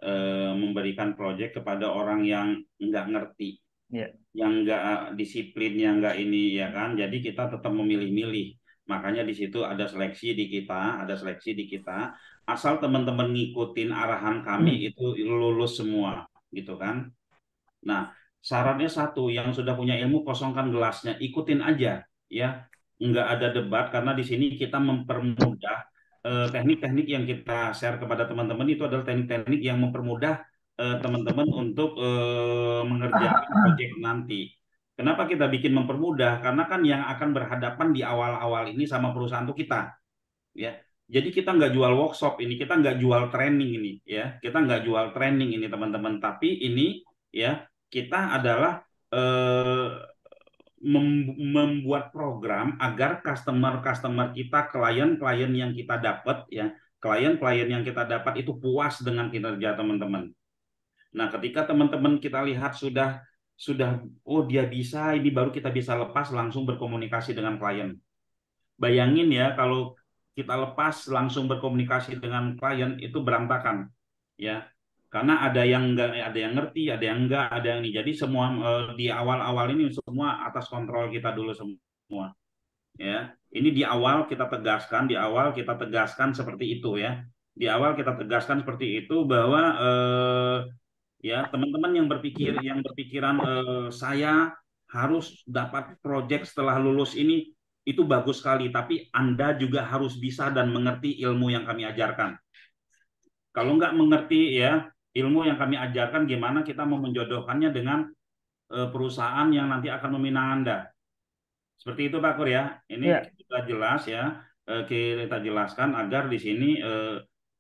S2: memberikan proyek kepada orang yang nggak ngerti,
S1: Ya.
S2: yang nggak disiplin, yang nggak ini ya kan. Jadi kita tetap memilih-milih. Makanya di situ ada seleksi di kita, ada seleksi di kita. Asal teman-teman ngikutin arahan kami itu lulus semua, gitu kan. Nah, syaratnya satu, yang sudah punya ilmu kosongkan gelasnya, ikutin aja ya. Nggak ada debat karena di sini kita mempermudah teknik-teknik yang kita share kepada teman-teman itu adalah teknik-teknik yang mempermudah teman-teman untuk mengerjakan proyek nanti. Kenapa kita bikin mempermudah? Karena kan yang akan berhadapan di awal-awal ini sama perusahaan itu kita, ya. Jadi kita nggak jual workshop ini, kita nggak jual training ini, ya. Kita nggak jual training ini teman-teman, tapi ini ya kita adalah eh, membuat program agar customer-customer kita, klien-klien yang kita dapat ya, klien-klien yang kita dapat itu puas dengan kinerja teman-teman. Nah, ketika teman-teman kita lihat sudah oh dia bisa, ini baru kita bisa lepas langsung berkomunikasi dengan klien. Bayangin ya kalau kita lepas langsung berkomunikasi dengan klien itu berantakan ya. Karena ada yang enggak, ada yang ngerti, ada yang enggak, ada yang ini. Jadi semua di awal-awal ini semua atas kontrol kita dulu semua ya. Ini di awal kita tegaskan, di awal kita tegaskan seperti itu ya. Di awal kita tegaskan seperti itu bahwa ya teman-teman yang berpikiran saya harus dapat proyek setelah lulus ini itu bagus sekali, tapi Anda juga harus bisa dan mengerti ilmu yang kami ajarkan. Kalau nggak mengerti ya ilmu yang kami ajarkan, gimana kita mau menjodohkannya dengan perusahaan yang nanti akan meminang Anda. Seperti itu Pak Kur ya. Ini
S1: Ya.
S2: kita jelas ya, kita jelaskan agar di sini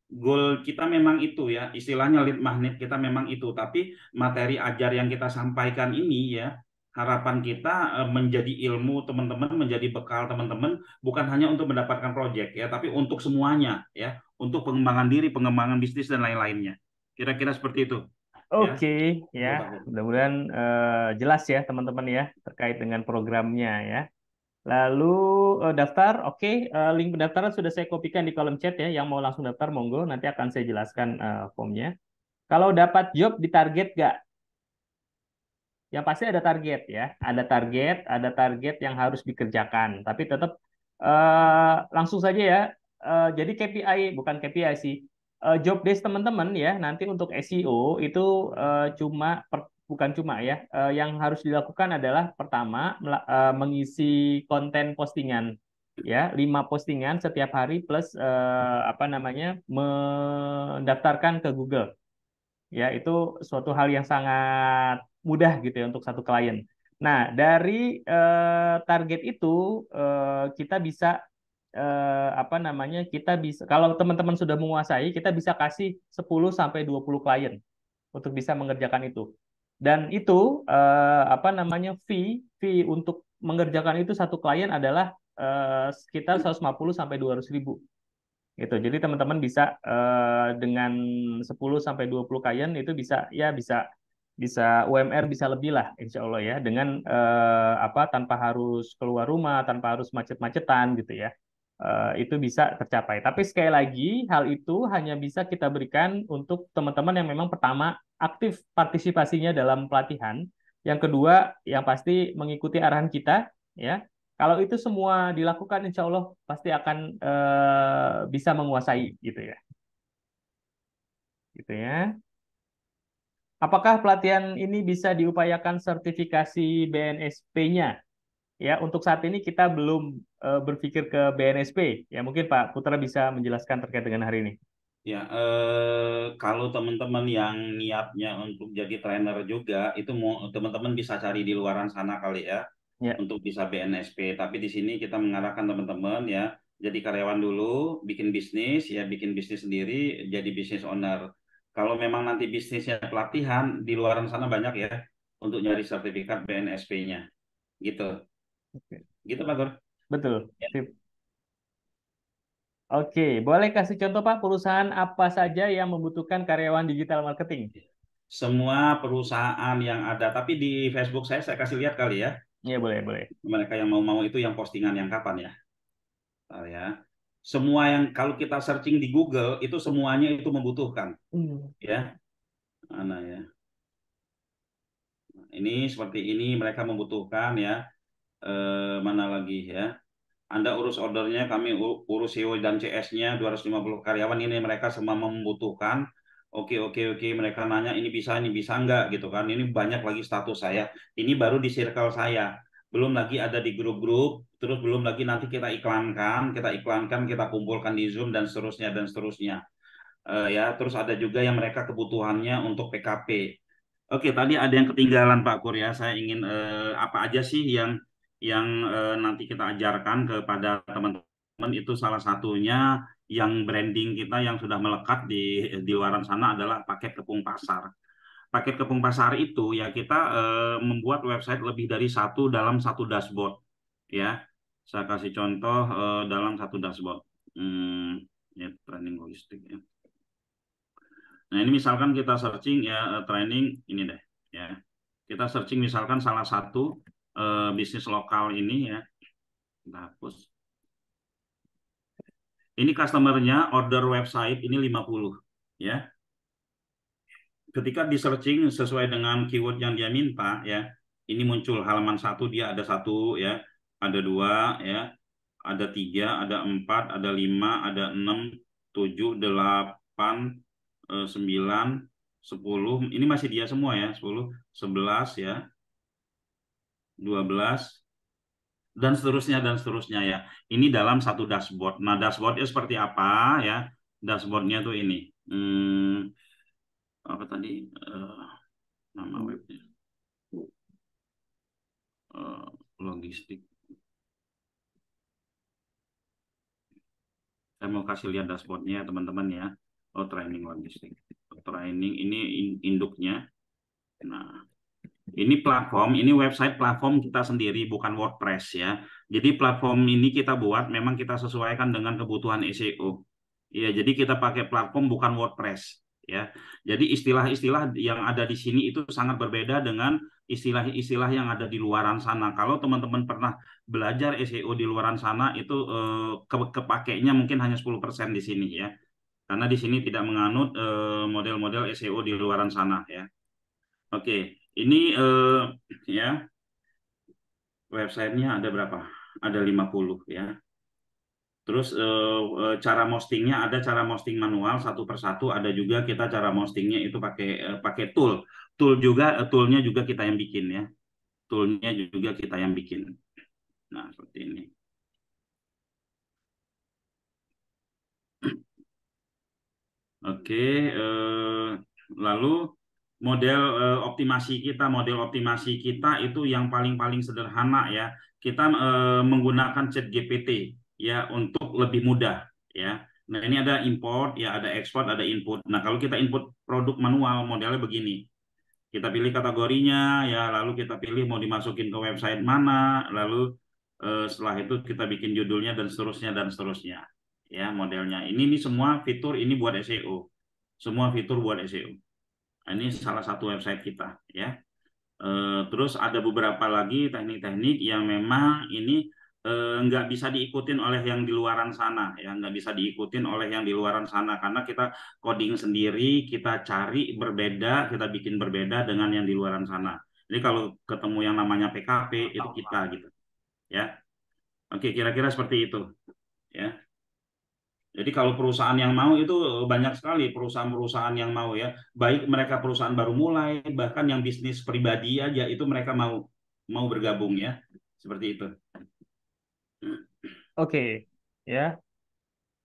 S2: goal kita memang itu ya, istilahnya lead magnet kita memang itu, tapi materi ajar yang kita sampaikan ini ya, harapan kita menjadi ilmu teman-teman, menjadi bekal teman-teman, bukan hanya untuk mendapatkan proyek ya, tapi untuk semuanya ya, untuk pengembangan diri, pengembangan bisnis dan lain-lainnya. Kira-kira seperti itu ya.
S1: Oke, ya.
S2: Itu Pak Kur.
S1: Mudah-mudahan jelas ya teman-teman ya terkait dengan programnya ya. Lalu daftar, oke. Link pendaftaran sudah saya kopikan di kolom chat ya. Yang mau langsung daftar, monggo. Nanti akan saya jelaskan formnya. Kalau dapat job di target nggak? Yang pasti ada target yang harus dikerjakan. Tapi tetap langsung saja ya. Jadi KPI, bukan KPI sih. Job desk teman-teman ya. Nanti untuk SEO itu bukan cuma ya. Yang harus dilakukan adalah pertama mengisi konten postingan. ya, 5 postingan setiap hari plus apa namanya, mendaftarkan ke Google. Ya, itu suatu hal yang sangat mudah gitu ya untuk satu klien. Nah, dari target itu kita bisa apa namanya? Kita bisa, kalau teman-teman sudah menguasai, kita bisa kasih 10 sampai 20 klien untuk bisa mengerjakan itu. Dan itu apa namanya? Fee untuk mengerjakan itu satu klien adalah sekitar 150 sampai 200 ribu gitu. Jadi teman-teman bisa dengan 10 sampai 20 klien itu bisa, ya bisa, bisa UMR bisa lebih lah insya Allah ya, dengan apa, tanpa harus keluar rumah, tanpa harus macet-macetan gitu ya. Itu bisa tercapai. Tapi sekali lagi, hal itu hanya bisa kita berikan untuk teman-teman yang memang pertama aktif partisipasinya dalam pelatihan, yang kedua yang pasti mengikuti arahan kita ya. Kalau itu semua dilakukan, insya Allah pasti akan bisa menguasai gitu ya. Gitu ya. Apakah pelatihan ini bisa diupayakan sertifikasi BNSP-nya? Ya, untuk saat ini kita belum berpikir ke BNSP. Ya, mungkin Pak Putra bisa menjelaskan terkait dengan hari ini.
S2: Ya, kalau teman-teman yang niatnya untuk jadi trainer juga, itu mau teman-teman bisa cari di luaran sana kali ya,
S1: Ya.
S2: untuk bisa BNSP. Tapi di sini kita mengarahkan teman-teman ya, jadi karyawan dulu, bikin bisnis ya, bikin bisnis sendiri, jadi bisnis owner. Kalau memang nanti bisnisnya pelatihan, di luaran sana banyak ya, untuk nyari sertifikat BNSP-nya, gitu.
S1: Oke.
S2: Gitu Pak Gur.
S1: Betul. Sip. Oke, boleh kasih contoh Pak, perusahaan apa saja yang membutuhkan karyawan digital marketing?
S2: Semua perusahaan yang ada, tapi di Facebook saya kasih lihat kali ya.
S1: Ya, boleh, boleh.
S2: Mereka yang mau-mau itu yang postingan yang kapan ya? Bentar ya. Semua yang kalau kita searching di Google itu semuanya itu membutuhkan, ya. Mana ya? Ini seperti ini mereka membutuhkan ya. Mana lagi ya? Anda urus ordernya, kami urus CEO dan CS-nya, 250 karyawan ini mereka semua membutuhkan. Oke, oke, oke, mereka nanya ini bisa enggak gitu kan. Ini banyak lagi status saya. Ini baru di circle saya. Belum lagi ada di grup-grup, terus belum lagi nanti kita iklankan, kita kumpulkan di Zoom dan seterusnya dan seterusnya. Ya, terus ada juga yang mereka kebutuhannya untuk PKP. Oke, tadi ada yang ketinggalan Pak Kur ya. Saya ingin apa aja sih yang nanti kita ajarkan kepada teman-teman, itu salah satunya yang branding kita yang sudah melekat di luaran sana adalah paket kepung pasar. Paket kepung pasar itu ya kita membuat website lebih dari satu dalam satu dashboard ya. Saya kasih contoh dalam satu dashboard. Ya, training logistik ya. Nah, ini misalkan kita searching ya training ini deh ya. Kita searching misalkan salah satu bisnis lokal ini ya. Kita hapus. Ini customernya order website ini 50 ya. Ketika di searching sesuai dengan keyword yang dia minta ya, ini muncul halaman satu, dia ada satu ya, ada dua ya, ada tiga, ada empat, ada lima, ada enam, tujuh, delapan, 9, 10. Ini masih dia semua ya, 10, 11 ya, 12 dan seterusnya ya. Ini dalam satu dashboard. Nah, dashboardnya seperti apa ya? Dashboardnya tuh ini. Apa tadi nama webnya? Logistik. Saya mau kasih lihat dashboardnya teman-teman ya. Oh, training logistik. Training ini induknya. Nah, ini platform, ini website platform kita sendiri, bukan WordPress ya. Jadi platform ini kita buat, memang kita sesuaikan dengan kebutuhan SEO. Ya, jadi kita pakai platform bukan WordPress ya. Jadi istilah-istilah yang ada di sini itu sangat berbeda dengan istilah-istilah yang ada di luaran sana. Kalau teman-teman pernah belajar SEO di luaran sana itu kepakainya mungkin hanya 10% di sini ya. Karena di sini tidak menganut model-model SEO di luaran sana ya. Oke, ini ya websitenya ada berapa? Ada 50 ya. Terus cara postingnya ada cara posting manual satu persatu, ada juga kita cara postingnya itu pakai tool. Toolnya juga kita yang bikin ya. Toolnya juga kita yang bikin. Nah, seperti ini. Oke, lalu model optimasi kita itu yang paling-paling sederhana ya. Kita menggunakan ChatGPT ya untuk lebih mudah ya. Nah, ini ada import ya, ada export, ada input. Nah, kalau kita input produk manual modelnya begini. Kita pilih kategorinya ya, lalu kita pilih mau dimasukin ke website mana, lalu setelah itu kita bikin judulnya dan seterusnya ya modelnya. Ini semua fitur ini buat SEO. Semua fitur buat SEO. Nah, ini salah satu website kita ya. Terus ada beberapa lagi teknik-teknik yang memang ini nggak bisa diikutin oleh yang di luaran sana ya, nggak bisa diikutin oleh yang di luaran sana karena kita coding sendiri, kita cari berbeda, kita bikin berbeda dengan yang di luaran sana. Jadi kalau ketemu yang namanya PKP itu kita gitu ya. Oke, kira-kira seperti itu ya. Jadi kalau perusahaan yang mau itu banyak sekali perusahaan-perusahaan yang mau ya, baik mereka perusahaan baru mulai, bahkan yang bisnis pribadi aja itu mereka mau mau bergabung ya, seperti itu.
S1: Oke, ya.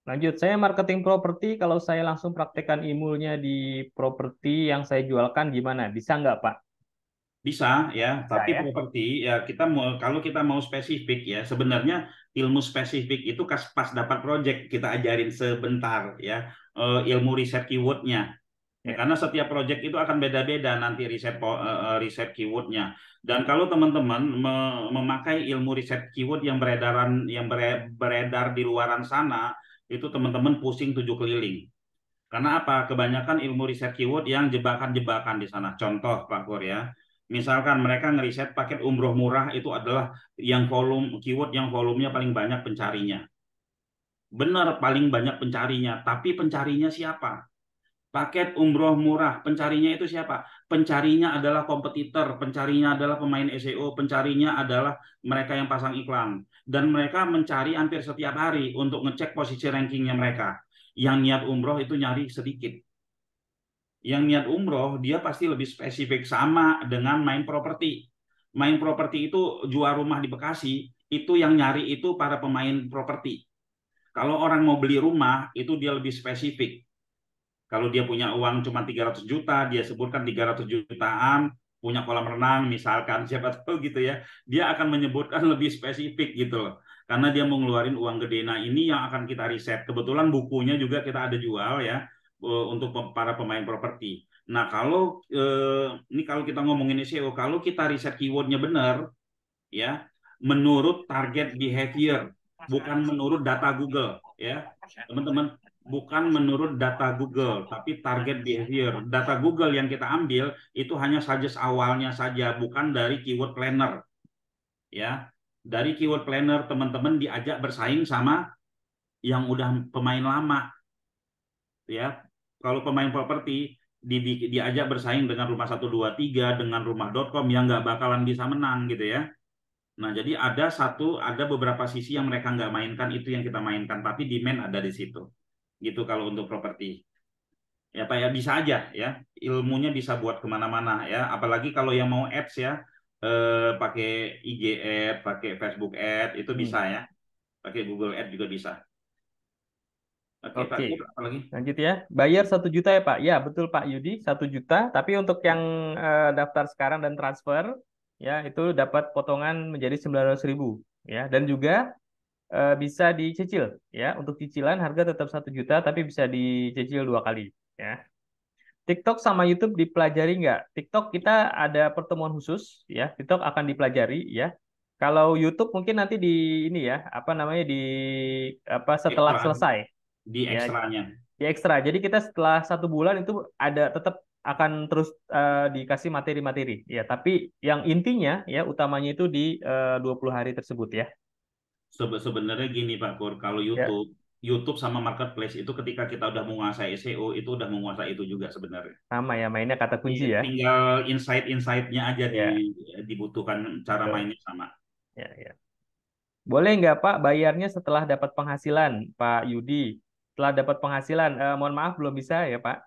S1: Lanjut, saya marketing properti. Kalau saya langsung praktekkan ilmunya di properti yang saya jualkan gimana? Bisa nggak, Pak?
S2: Bisa ya,
S1: Bisa
S2: tapi
S1: ya.
S2: properti ya kita mau kalau kita mau spesifik ya, sebenarnya ilmu spesifik itu pas dapat project kita ajarin sebentar ya, ilmu riset keywordnya. Ya,
S1: Ya.
S2: karena setiap project itu akan beda-beda nanti riset keywordnya. Dan kalau teman-teman memakai ilmu riset keyword yang beredar di luaran sana, itu teman-teman pusing tujuh keliling. Karena apa? Kebanyakan ilmu riset keyword yang jebakan-jebakan di sana. Contoh, Pak Kur ya. Misalkan mereka ngeriset paket umroh murah itu adalah yang keyword yang volumenya paling banyak pencarinya. Benar, paling banyak pencarinya. Tapi pencarinya siapa? Paket umroh murah, pencarinya itu siapa? Pencarinya adalah kompetitor, pencarinya adalah pemain SEO, pencarinya adalah mereka yang pasang iklan. Dan mereka mencari hampir setiap hari untuk ngecek posisi rankingnya mereka. Yang niat umroh itu nyari sedikit. Yang niat umroh, dia pasti lebih spesifik sama dengan main properti. Main properti itu jual rumah di Bekasi, itu yang nyari itu para pemain properti. Kalau orang mau beli rumah, itu dia lebih spesifik. Kalau dia punya uang cuma 300 juta, dia sebutkan 300 jutaan, punya kolam renang misalkan, siapa tahu gitu ya. Dia akan menyebutkan lebih spesifik gitu loh. Karena dia mau ngeluarin uang gede. Nah, ini yang akan kita riset. Kebetulan bukunya juga kita ada jual ya untuk para pemain properti. Nah, kalau ini kalau kita ngomongin SEO, kalau kita riset keywordnya benar, ya, menurut target behavior, bukan menurut data Google, ya, teman-teman, bukan menurut data Google, tapi target behavior. Data Google yang kita ambil itu hanya suggest awalnya saja, bukan dari keyword planner, ya. Dari keyword planner, teman-teman diajak bersaing sama yang udah pemain lama, ya. Kalau pemain properti diajak bersaing dengan rumah 123, dengan rumah.com yang nggak bakalan bisa menang gitu ya. Nah, jadi ada beberapa sisi yang mereka nggak mainkan, itu yang kita mainkan, tapi demand ada di situ. Gitu kalau untuk properti. Ya, Pak ya, bisa aja ya. Ilmunya bisa buat kemana-mana ya. Apalagi kalau yang mau ads ya, pakai IG ad, pakai Facebook ad, itu bisa
S1: Hmm.
S2: ya. Pakai Google ad juga bisa. Oke, Pak
S1: Oke.
S2: Kur, apa lagi?
S1: Lanjut ya. Bayar 1 juta ya, Pak. Ya, betul Pak Yudi, 1 juta. Tapi untuk yang daftar sekarang dan transfer, ya itu dapat potongan menjadi 900.000. Ya, dan juga bisa dicicil. Ya, untuk cicilan harga tetap 1 juta, tapi bisa dicicil 2 kali. Ya. TikTok sama YouTube dipelajari nggak? TikTok kita ada pertemuan khusus, ya. TikTok akan dipelajari, ya. Kalau YouTube mungkin nanti di ini ya, apa namanya di apa setelah
S2: Ekstra,
S1: selesai,
S2: di
S1: ya,
S2: ekstranya.
S1: di ekstra. Jadi kita setelah 1 bulan itu ada tetap akan terus dikasih materi-materi, ya. Tapi yang intinya, ya, utamanya itu di 20 hari tersebut, ya.
S2: Sebenarnya gini Pak Kur, kalau
S1: Ya,
S2: YouTube sama marketplace itu ketika kita udah menguasai SEO, itu udah menguasai itu juga sebenarnya.
S1: sama ya mainnya kata kunci
S2: Iya,
S1: ya.
S2: tinggal insight-insightnya aja
S1: Ya,
S2: dibutuhkan cara
S1: betul.
S2: mainnya sama.
S1: Ya, ya. Boleh nggak Pak bayarnya setelah dapat penghasilan, Pak Yudi? Setelah dapat penghasilan, mohon maaf belum bisa ya Pak.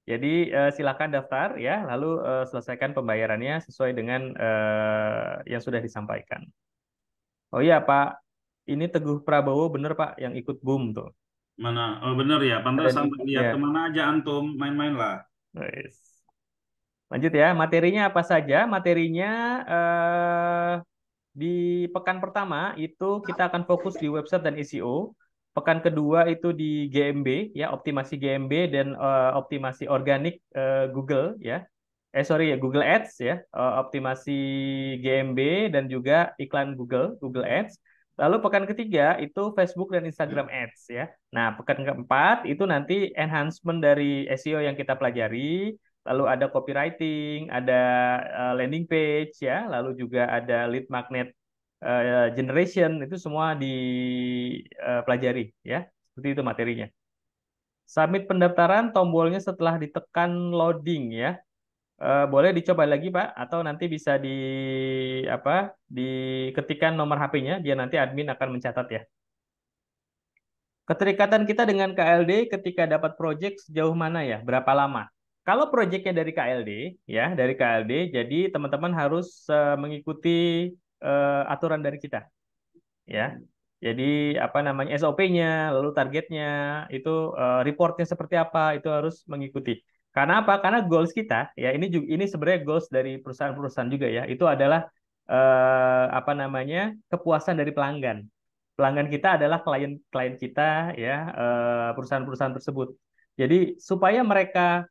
S1: Jadi silakan daftar ya, lalu selesaikan pembayarannya sesuai dengan yang sudah disampaikan. Oh iya Pak, ini Teguh Prabowo bener Pak yang ikut boom tuh.
S2: Mana? Oh bener ya,
S1: Ada
S2: pantesan
S1: nih,
S2: lihat
S1: ya.
S2: kemana aja antum main-main lah.
S1: Nice. Lanjut ya, materinya apa saja? Materinya eh, di pekan pertama itu kita akan fokus di website dan SEO. Pekan kedua itu di GMB, ya, optimasi GMB dan optimasi organik Google, ya. Sorry ya, Google Ads, ya. Optimasi GMB dan juga iklan Google Ads. Lalu pekan ketiga itu Facebook dan Instagram Ads, ya. Nah, pekan keempat itu nanti enhancement dari SEO yang kita pelajari. Lalu ada copywriting, ada landing page, ya. Lalu juga ada lead magnet generation, itu semua dipelajari, ya. Seperti itu materinya. Submit pendaftaran, tombolnya setelah ditekan loading, ya. Boleh dicoba lagi Pak, atau nanti bisa apa diketikkan nomor HP-nya, dia nanti admin akan mencatat ya. Keterikatan kita dengan KLD ketika dapat project sejauh mana ya? Berapa lama? Kalau projectnya dari KLD, ya dari KLD, jadi teman-teman harus mengikuti aturan dari kita, ya. Jadi apa namanya SOP-nya, lalu targetnya, itu reportnya seperti apa, itu harus mengikuti. Karena apa? Karena goals kita, ya ini sebenarnya goals dari perusahaan-perusahaan juga ya. Itu adalah apa namanya kepuasan dari pelanggan. Pelanggan kita adalah klien-klien kita, ya perusahaan-perusahaan tersebut. Jadi supaya mereka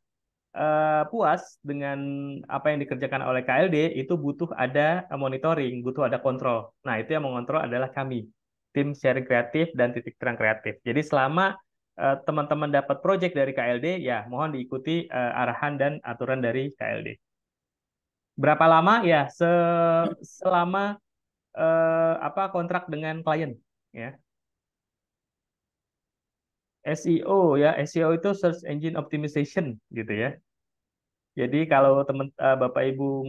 S1: puas dengan apa yang dikerjakan oleh KLD, itu butuh ada monitoring, butuh ada kontrol. Nah, itu yang mengontrol adalah kami, tim sharing kreatif dan titik terang kreatif. Jadi selama teman-teman dapat project dari KLD, ya mohon diikuti arahan dan aturan dari KLD. Berapa lama? Ya, selama apa kontrak dengan klien, ya. SEO, ya, SEO itu search engine optimization gitu ya. Jadi kalau Bapak Ibu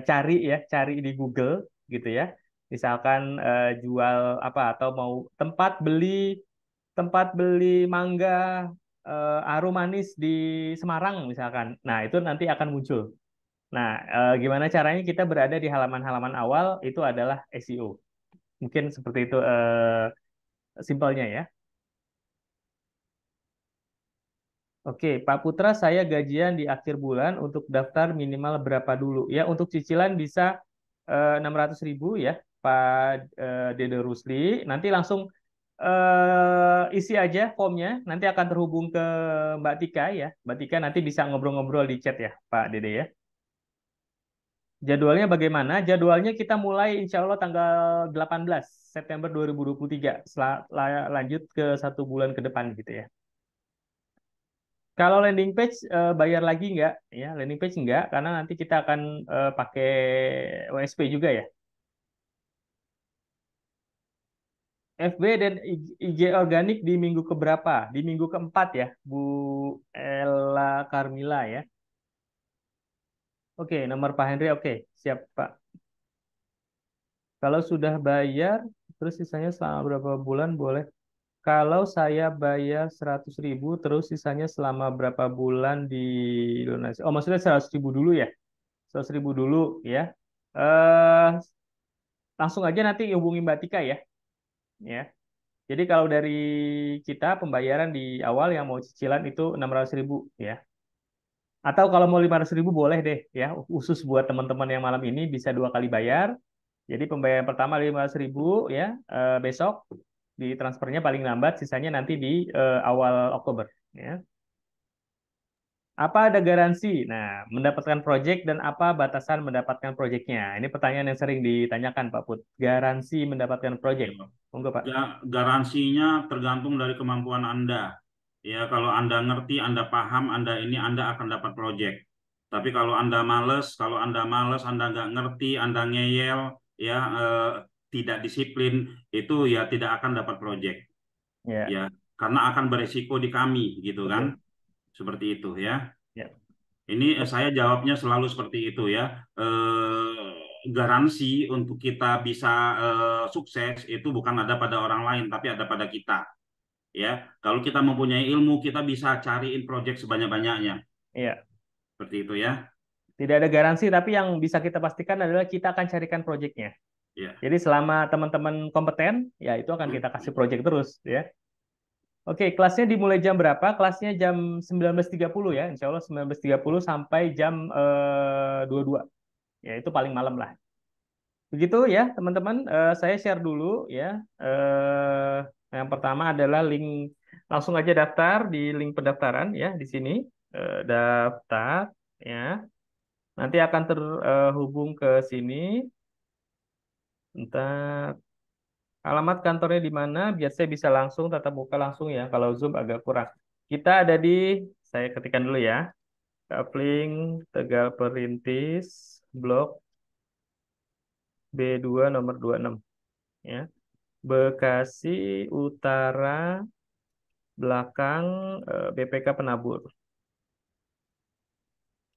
S1: cari, ya, cari di Google gitu ya. Misalkan jual apa atau mau tempat beli mangga arum manis di Semarang misalkan. Nah, itu nanti akan muncul. Nah, gimana caranya kita berada di halaman-halaman awal itu adalah SEO. Mungkin seperti itu simpelnya ya. Oke, Pak Putra, saya gajian di akhir bulan untuk daftar minimal berapa dulu? Ya, untuk cicilan bisa 600.000 ya, Pak Dede Rusli. Nanti langsung isi aja formnya, nanti akan terhubung ke Mbak Tika ya. Mbak Tika nanti bisa ngobrol-ngobrol di chat ya, Pak Dede ya. Jadwalnya bagaimana? Jadwalnya kita mulai insya Allah tanggal 18 September 2023, lanjut ke 1 bulan ke depan gitu ya. Kalau landing page bayar lagi nggak? Ya, landing page nggak, karena nanti kita akan pakai WSP juga ya. FB dan IG organik di minggu keberapa? Di minggu keempat ya, Bu Ella Carmila ya. Oke, nomor Pak Henry, oke, siap Pak. Kalau sudah bayar, terus sisanya selama berapa bulan boleh? Kalau saya bayar 100.000, terus sisanya selama berapa bulan di lunasi? Oh, maksudnya 100.000 dulu ya? 100.000 dulu ya. Eh, Langsung aja nanti hubungi Mbak Tika ya. Ya. Jadi kalau dari kita pembayaran di awal yang mau cicilan itu 600.000 ya. Atau kalau mau 500.000 boleh deh ya. Khusus buat teman-teman yang malam ini bisa 2 kali bayar. Jadi pembayaran pertama 500.000 ya. Besok di transfernya paling lambat, sisanya nanti di awal Oktober ya. Apa ada garansi? Nah, mendapatkan proyek dan apa batasan mendapatkan proyeknya? Ini pertanyaan yang sering ditanyakan Pak Put. Garansi mendapatkan proyek. Monggo Pak.
S2: Garansinya tergantung dari kemampuan Anda. Ya, kalau Anda ngerti, Anda paham, Anda akan dapat proyek. Tapi kalau Anda males, Anda nggak ngerti, Anda ngeyel, ya tidak disiplin, itu ya tidak akan dapat proyek.
S1: Ya,
S2: Ya, karena akan beresiko di kami, gitu kan?
S1: betul.
S2: Seperti itu ya.
S1: Ya.
S2: Ini saya jawabnya selalu seperti itu ya. Garansi untuk kita bisa sukses itu bukan ada pada orang lain, tapi ada pada kita. Ya, kalau kita mempunyai ilmu, kita bisa cariin proyek sebanyak-banyaknya.
S1: Iya.
S2: Seperti itu ya.
S1: Tidak ada garansi, tapi yang bisa kita pastikan adalah kita akan carikan proyeknya.
S2: Ya.
S1: Jadi selama teman-teman kompeten, ya itu akan kita kasih proyek terus, ya. Oke, kelasnya dimulai jam berapa? Kelasnya jam 19.30 ya, insya Allah 19.30 sampai jam 22. Ya, itu paling malam lah. Begitu ya, teman-teman. Saya share dulu ya. Eh, yang pertama adalah link, langsung aja daftar di link pendaftaran ya di sini. Daftar ya. Nanti akan terhubung ke sini. Entar alamat kantornya di mana, biar saya bisa langsung tatap muka langsung ya. Kalau Zoom agak kurang. Kita ada di, saya ketikkan dulu ya. Kapling Tegal Perintis, Blok B2 nomor 26 ya. Bekasi Utara, belakang BPK Penabur.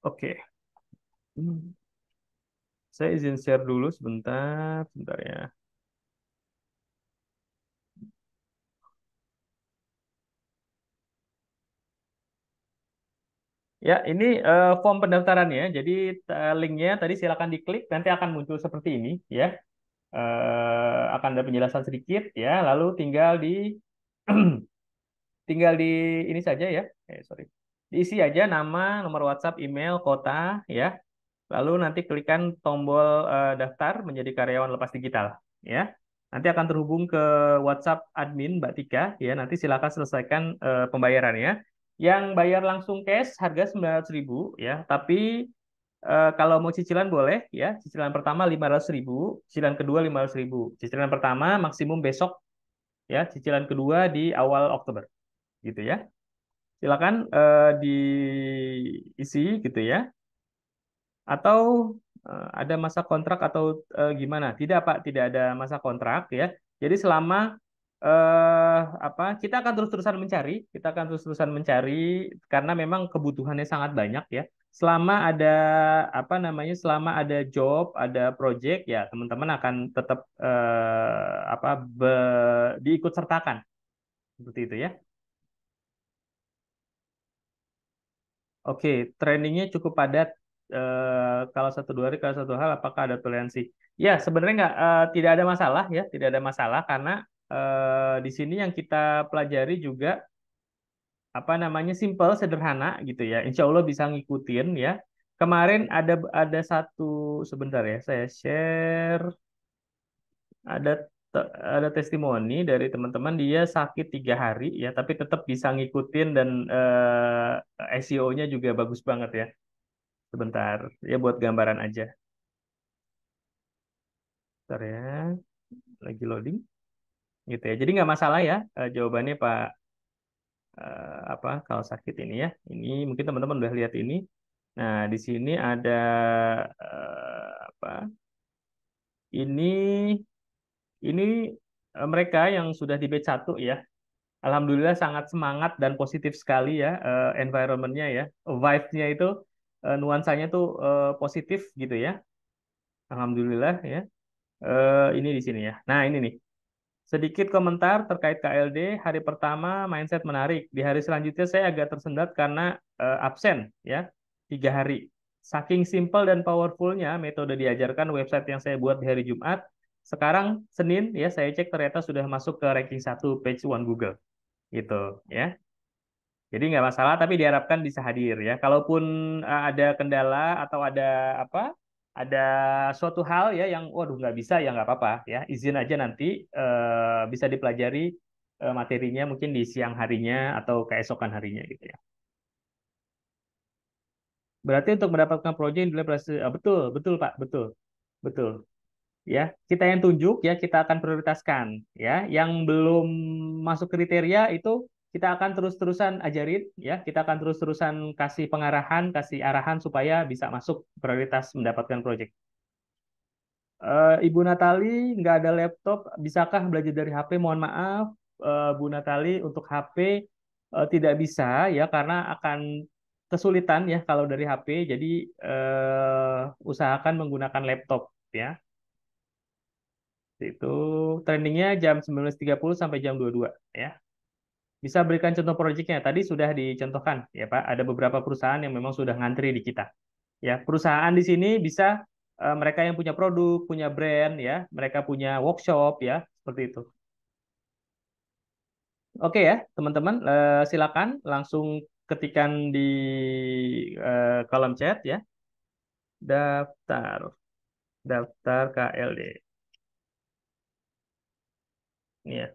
S1: Oke. Saya izin share dulu sebentar, sebentar ya. Ya, ini form pendaftarannya. Jadi linknya tadi silakan diklik, nanti akan muncul seperti ini ya. Akan ada penjelasan sedikit ya, lalu tinggal di tinggal di ini saja ya. Sorry. Diisi aja nama, nomor WhatsApp, email, kota ya. Lalu nanti klikkan tombol daftar menjadi karyawan lepas digital ya. Nanti akan terhubung ke WhatsApp admin Mbak Tika ya. Nanti silakan selesaikan pembayarannya. Yang bayar langsung cash harga 900.000 ya. Tapi kalau mau cicilan boleh ya. Cicilan pertama 500.000, cicilan kedua 500.000. Cicilan pertama maksimum besok ya. Cicilan kedua di awal Oktober gitu ya. Silakan diisi gitu ya. Atau ada masa kontrak atau gimana? Tidak, Pak, tidak ada masa kontrak ya. Jadi selama apa, kita akan terus-terusan mencari, kita akan terus-terusan mencari karena memang kebutuhannya sangat banyak ya. Selama ada apa namanya, selama ada job, ada project ya, teman-teman akan tetap apa diikut sertakan seperti itu ya. Oke, trainingnya cukup padat. Kalau 1 2 hari, kalau satu hal, apakah ada toleransi? Ya, sebenarnya nggak, tidak ada masalah ya, tidak ada masalah karena di sini yang kita pelajari juga apa namanya simple, sederhana gitu ya. Insya Allah bisa ngikutin ya. Kemarin ada satu, sebentar ya, saya share ada ada testimoni dari teman-teman, dia sakit 3 hari ya, tapi tetap bisa ngikutin dan SEO-nya juga bagus banget ya. Sebentar, ya buat gambaran aja. Bentar ya, lagi loading. Gitu ya. Jadi nggak masalah ya jawabannya Pak, apa kalau sakit ini ya. Ini mungkin teman-teman udah lihat ini. Nah, di sini ada apa? Ini mereka yang sudah di batch 1 ya. Alhamdulillah sangat semangat dan positif sekali ya environment-nya ya. Vibe-nya itu nuansanya tuh positif gitu ya. Alhamdulillah ya. Ini di sini ya. Nah, ini nih. Sedikit komentar terkait KLD, hari pertama mindset menarik. Di hari selanjutnya saya agak tersendat karena absen ya, 3 hari. Saking simple dan powerfulnya metode diajarkan website yang saya buat di hari Jumat, sekarang Senin ya saya cek ternyata sudah masuk ke ranking 1 page 1 Google gitu ya. Jadi nggak masalah, tapi diharapkan bisa hadir ya. Kalaupun ada kendala atau ada apa, ada suatu hal ya yang, waduh nggak bisa ya nggak apa-apa ya. Izin aja nanti bisa dipelajari materinya mungkin di siang harinya atau keesokan harinya gitu ya. Berarti untuk mendapatkan proyek yang betul, betul Pak, betul, betul. Ya, kita yang tunjuk ya, kita akan prioritaskan ya. Yang belum masuk kriteria itu kita akan terus-terusan ajarin ya, kita akan terus-terusan kasih pengarahan, kasih arahan supaya bisa masuk prioritas mendapatkan proyek. Ibu Natali nggak ada laptop, bisakah belajar dari HP? Mohon maaf, Bu Natali, untuk HP tidak bisa ya karena akan kesulitan ya kalau dari HP. Jadi usahakan menggunakan laptop ya. Itu trainingnya jam 19.30 sampai jam 22 ya. Bisa berikan contoh proyeknya. Tadi sudah dicontohkan ya Pak. Ada beberapa perusahaan yang memang sudah ngantri di kita. Ya, perusahaan di sini bisa mereka yang punya produk, punya brand ya, mereka punya workshop ya, seperti itu. Oke ya, teman-teman, silakan langsung ketikkan di kolom chat ya, daftar, daftar KLD. Ini ya.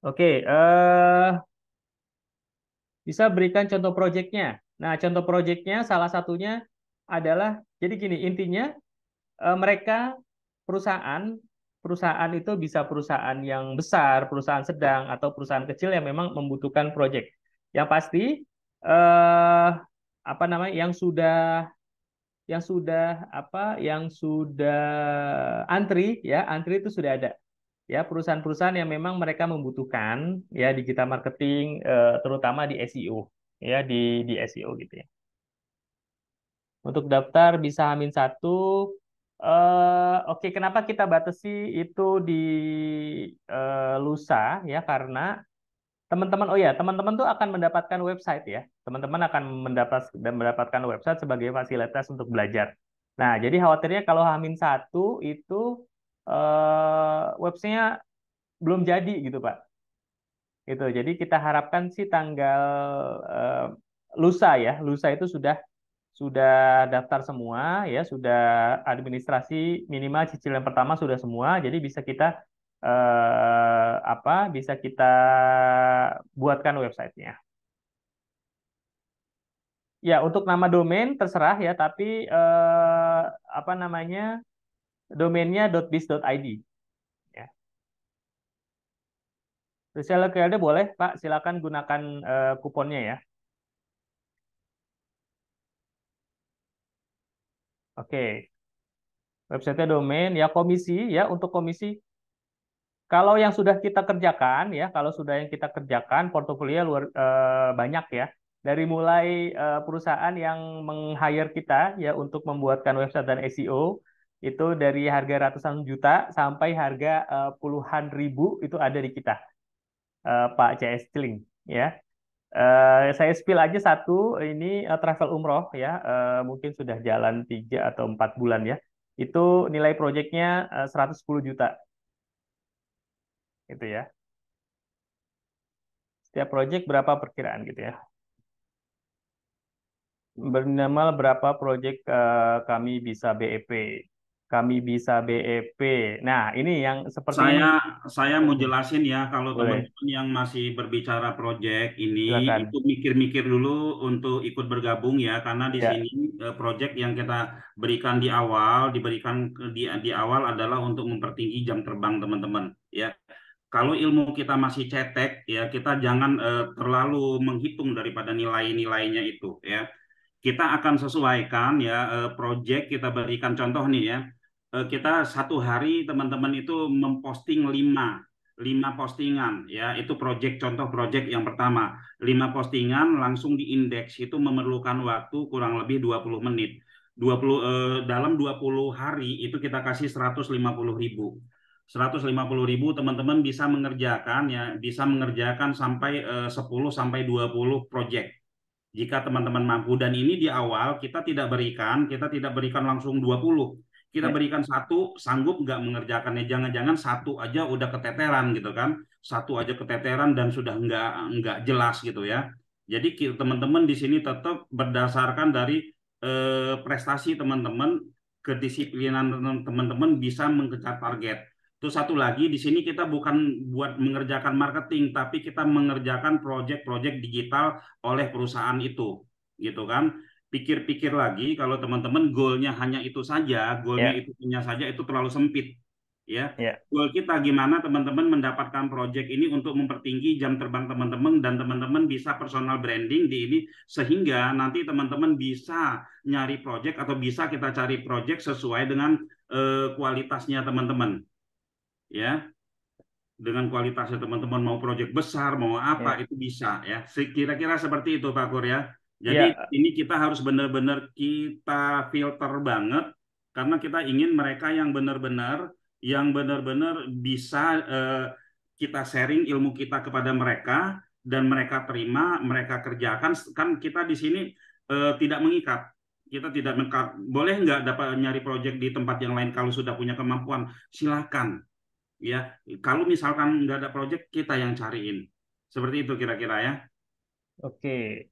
S1: Oke, bisa berikan contoh proyeknya. Nah, contoh proyeknya salah satunya adalah, jadi gini, intinya mereka perusahaan perusahaan itu bisa perusahaan yang besar, perusahaan sedang, atau perusahaan kecil yang memang membutuhkan proyek. Yang pasti apa namanya, yang sudah antri ya, antri itu sudah ada ya, perusahaan-perusahaan yang memang mereka membutuhkan ya digital marketing, terutama di SEO ya, di SEO gitu ya. Untuk daftar bisa H-1. Oke, kenapa kita batasi itu di lusa ya? Karena teman-teman, oh ya, teman-teman tuh akan mendapatkan website ya. Teman-teman akan mendapatkan website sebagai fasilitas untuk belajar. Nah, jadi khawatirnya kalau H-1 itu websitenya belum jadi gitu, Pak. Itu. Jadi kita harapkan sih tanggal eh, lusa ya. Lusa itu sudah daftar semua ya, sudah administrasi minimal cicilan pertama sudah semua, jadi bisa kita bisa kita buatkan websitenya. Ya, untuk nama domain terserah ya, tapi apa namanya, domainnya .biz.id ya. Reseller KLD boleh Pak, silakan gunakan kuponnya ya. Oke, websitenya domain ya, komisi ya, untuk komisi. Kalau yang sudah kita kerjakan ya, kalau sudah yang kita kerjakan, portofolio banyak ya. Dari mulai perusahaan yang meng-hire kita ya untuk membuatkan website dan SEO, itu dari harga ratusan juta sampai harga puluhan ribu itu ada di kita, Pak CS Ciling ya. Saya spill aja satu, ini travel umroh ya, mungkin sudah jalan 3 atau 4 bulan ya. Itu nilai proyeknya 110 juta gitu ya. Setiap project berapa perkiraan gitu ya. Minimal berapa project kami bisa BEP. Kami bisa BEP. Nah, ini yang seperti ini.
S2: Saya saya mau jelasin ya, kalau
S1: Boleh,
S2: teman-teman yang masih berbicara proyek ini itu
S1: silakan.
S2: mikir-mikir dulu untuk ikut bergabung ya, karena di
S1: Ya,
S2: sini proyek yang kita berikan di awal, di awal adalah untuk mempertinggi jam terbang teman-teman ya. Kalau ilmu kita masih cetek ya, kita jangan terlalu menghitung daripada nilai-nilainya itu ya. Kita akan sesuaikan ya, proyek kita berikan contoh nih ya. Kita satu hari teman-teman itu memposting lima postingan ya, itu contoh proyek yang pertama. 5 postingan langsung diindeks itu memerlukan waktu kurang lebih 20 menit. 20 dalam 20 hari itu kita kasih 150.000. 150.000 teman-teman bisa mengerjakan ya, bisa mengerjakan sampai 10 sampai 20 proyek jika teman-teman mampu. Dan ini di awal kita tidak berikan langsung 20. Kita
S1: ya,
S2: berikan satu, sanggup nggak mengerjakannya. Jangan-jangan satu aja udah keteteran gitu kan. Satu aja keteteran dan sudah nggak jelas gitu ya. Jadi teman-teman di sini tetap berdasarkan dari prestasi teman-teman, kedisiplinan teman-teman bisa mengejar target. Terus satu lagi, di sini kita bukan buat mengerjakan marketing, tapi kita mengerjakan proyek-proyek digital oleh perusahaan itu, gitu kan? Pikir-pikir lagi, kalau teman-teman goalnya hanya itu saja, goalnya
S1: ya,
S2: itu punya saja, itu terlalu sempit, ya.
S1: ya,
S2: Goal kita gimana teman-teman mendapatkan proyek ini untuk mempertinggi jam terbang teman-teman, dan teman-teman bisa personal branding di ini, sehingga nanti teman-teman bisa nyari proyek atau bisa kita cari proyek sesuai dengan kualitasnya teman-teman, ya. Dengan kualitasnya teman-teman mau proyek besar mau apa
S1: ya,
S2: itu bisa ya, kira-kira seperti itu Pak Kur ya. Jadi
S1: ya,
S2: ini kita harus benar-benar kita filter banget, karena kita ingin mereka yang benar-benar bisa kita sharing ilmu kita kepada mereka, dan mereka terima, mereka kerjakan. Kan kita di sini tidak mengikat, kita tidak mengikat. Boleh nggak dapat nyari proyek di tempat yang lain, kalau sudah punya kemampuan silakan. Ya, kalau misalkan nggak ada project, kita yang cariin. Seperti itu kira-kira ya.
S1: Oke,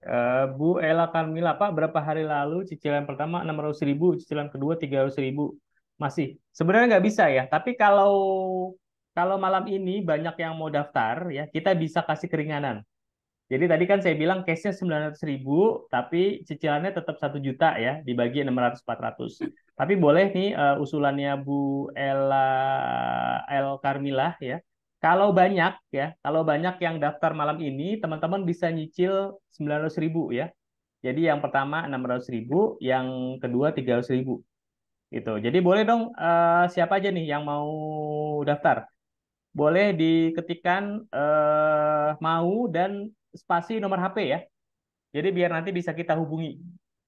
S1: Bu Ella Karmila, Pak, berapa hari lalu cicilan pertama 600.000, cicilan kedua 300.000. Masih. Sebenarnya nggak bisa ya, tapi kalau malam ini banyak yang mau daftar, ya kita bisa kasih keringanan. Jadi tadi kan saya bilang case-nya 900.000, tapi cicilannya tetap 1 juta ya, dibagi 600-400. Tapi boleh nih usulannya Bu Ella El Karmilah ya. Kalau banyak yang daftar malam ini, teman-teman bisa nyicil 900.000 ya. Jadi yang pertama 600.000, yang kedua 300.000 gitu. Jadi boleh dong, siapa aja nih yang mau daftar? Boleh diketikkan mau dan spasi nomor HP ya. Jadi biar nanti bisa kita hubungi.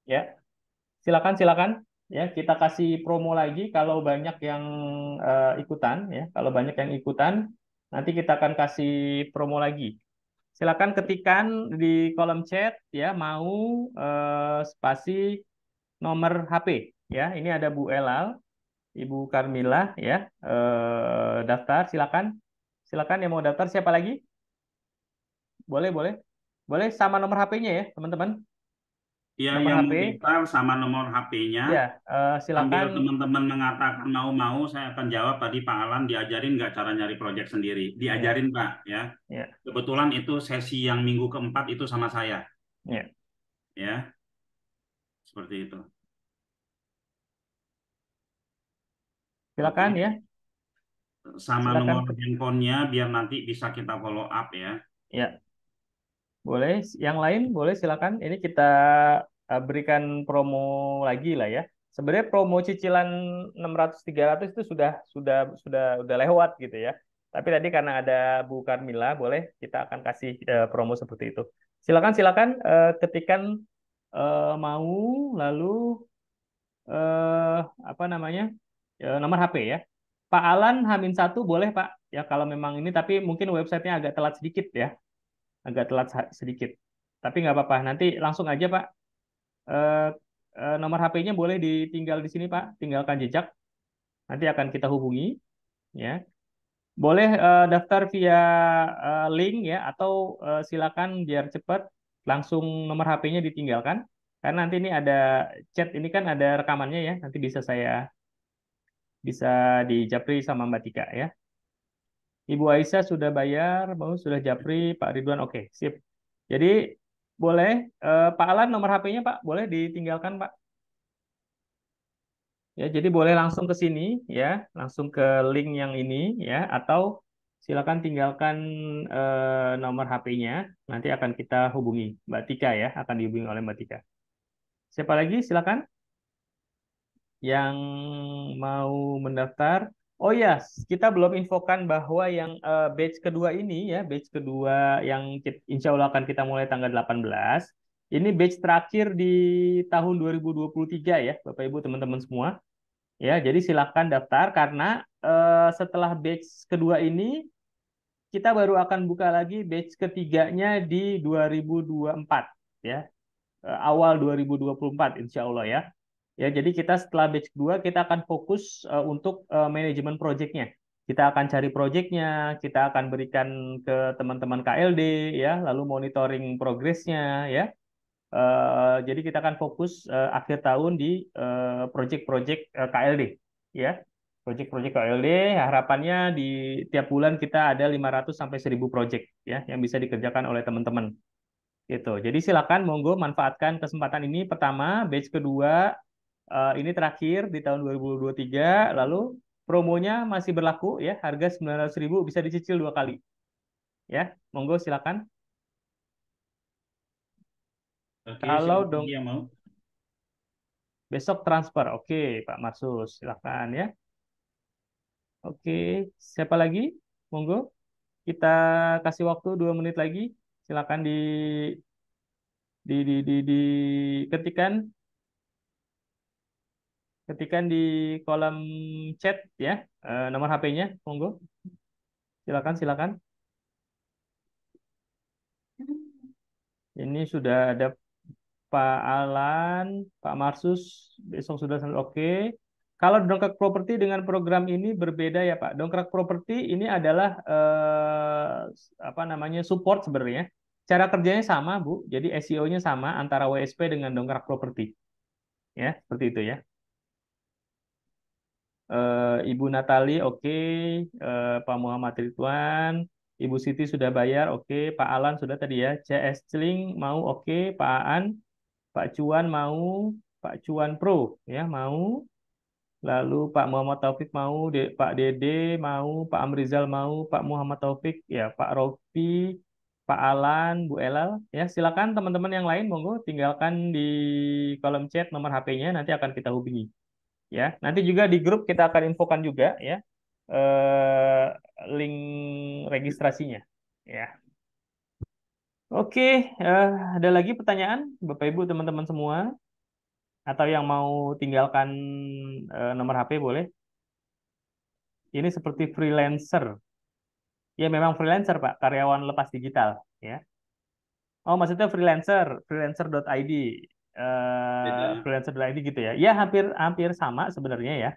S1: Ya, silakan silakan. Ya, kita kasih promo lagi kalau banyak yang ikutan ya. Kalau banyak yang ikutan, nanti kita akan kasih promo lagi. Silakan ketikkan di kolom chat ya, mau spasi nomor HP ya. Ini ada Bu Elal, Ibu Karmila ya. Daftar silakan. Silakan yang mau daftar siapa lagi? Boleh, boleh. Boleh sama nomor HP-nya ya, teman-teman.
S2: Ya,
S1: Nomor
S2: yang mau
S1: HP.
S2: daftar sama nomor HP-nya.
S1: Ya,
S2: Sambil
S1: silakan.
S2: teman-teman mengatakan mau-mau, saya akan jawab tadi Pak Alan diajarin nggak cara nyari project sendiri.
S1: Ya,
S2: Diajarin Pak, ya.
S1: ya,
S2: Kebetulan itu sesi yang minggu keempat itu sama saya,
S1: ya.
S2: ya. Seperti itu.
S1: Silakan
S2: Oke.
S1: ya.
S2: Sama
S1: Silakan.
S2: nomor handphonenya biar nanti bisa kita follow up ya.
S1: Ya, boleh. Yang lain boleh silakan. Ini kita berikan promo lagi lah ya. Sebenarnya promo cicilan 600-300 itu sudah lewat gitu ya. Tapi tadi karena ada Bu Karmila, boleh kita akan kasih promo seperti itu. Silakan silakan ketikan mau lalu apa namanya nomor HP ya. Pak Alan Hamin 1 boleh Pak ya kalau memang ini, tapi mungkin websitenya agak telat sedikit ya, agak telat sedikit. Tapi nggak apa-apa, nanti langsung aja Pak. Eh, Nomor HP-nya boleh ditinggal di sini Pak, tinggalkan jejak, nanti akan kita hubungi ya. Boleh daftar via link ya, atau silakan biar cepat langsung nomor HP-nya ditinggalkan. Karena nanti ini ada chat, ini kan ada rekamannya ya, nanti bisa dijapri sama Mbak Tika ya. Ibu Aisyah sudah bayar, mau sudah japri, Pak Ridwan oke, sip. Jadi boleh Pak Alan nomor HP-nya Pak, boleh ditinggalkan Pak. Ya, jadi boleh langsung ke sini ya, langsung ke link yang ini ya, atau silakan tinggalkan nomor HP-nya, nanti akan kita hubungi Mbak Tika ya, akan dihubungi oleh Mbak Tika. Siapa lagi? Silakan yang mau mendaftar. Oh ya, kita belum infokan bahwa yang batch kedua ini ya, batch kedua yang insya Allah akan kita mulai tanggal 18. Ini batch terakhir di tahun 2023 ya, Bapak Ibu teman-teman semua. Ya, jadi silakan daftar karena setelah batch kedua ini kita baru akan buka lagi batch ketiganya di 2024 ya, awal 2024 insya Allah ya. Ya, jadi kita setelah batch kedua kita akan fokus untuk manajemen proyeknya. Kita akan cari proyeknya, kita akan berikan ke teman-teman KLD ya, lalu monitoring progresnya ya. Jadi kita akan fokus akhir tahun di proyek-proyek KLD ya. Proyek-proyek KLD harapannya di tiap bulan kita ada 500 sampai 1.000 proyek ya yang bisa dikerjakan oleh teman-teman. Gitu. Jadi silakan monggo manfaatkan kesempatan ini. Pertama, batch kedua ini terakhir di tahun 2023, lalu promonya masih berlaku ya, harga 900.000 bisa dicicil 2 kali ya. Monggo silakan.
S2: Oke,
S1: Kalau
S2: siapa
S1: dong
S2: lagi yang mau?
S1: besok transfer. Oke, Pak Marsus, silakan ya. Oke, siapa lagi? Monggo. Kita kasih waktu 2 menit lagi. Silakan di ketikan ketikan di kolom chat ya, nomor HP-nya. Monggo. Silakan silakan. Ini sudah ada Pak Alan, Pak Marsus, besok sudah oke. kalau dongkrak properti dengan program ini berbeda ya Pak. Dongkrak properti ini adalah apa namanya support sebenarnya. Cara kerjanya sama Bu. Jadi SEO-nya sama antara WSP dengan dongkrak properti. Ya, seperti itu ya. Ibu Natali, oke. Pak Muhammad Ridwan, Ibu Siti sudah bayar, oke. Pak Alan sudah tadi ya. CS Celing mau, oke. Pak Aan, Pak Cuan mau, Pak Cuan Pro ya mau. Lalu Pak Muhammad Taufik mau, Pak Dede mau, Pak Amrizal mau, Pak Muhammad Taufik, ya Pak Rofi, Pak Alan, Bu Elal, ya silakan teman-teman yang lain, monggo tinggalkan di kolom chat nomor HP-nya, nanti akan kita hubungi. Ya, nanti juga di grup kita akan infokan juga ya eh, link registrasinya. Ya, oke, ada lagi pertanyaan, Bapak Ibu teman-teman semua, atau yang mau tinggalkan nomor HP boleh. Ini seperti freelancer. Ya memang freelancer Pak, karyawan lepas digital ya. Oh maksudnya freelancer, freelancer.id,
S2: Beda.
S1: freelancer.id gitu ya. Ya hampir hampir sama sebenarnya ya.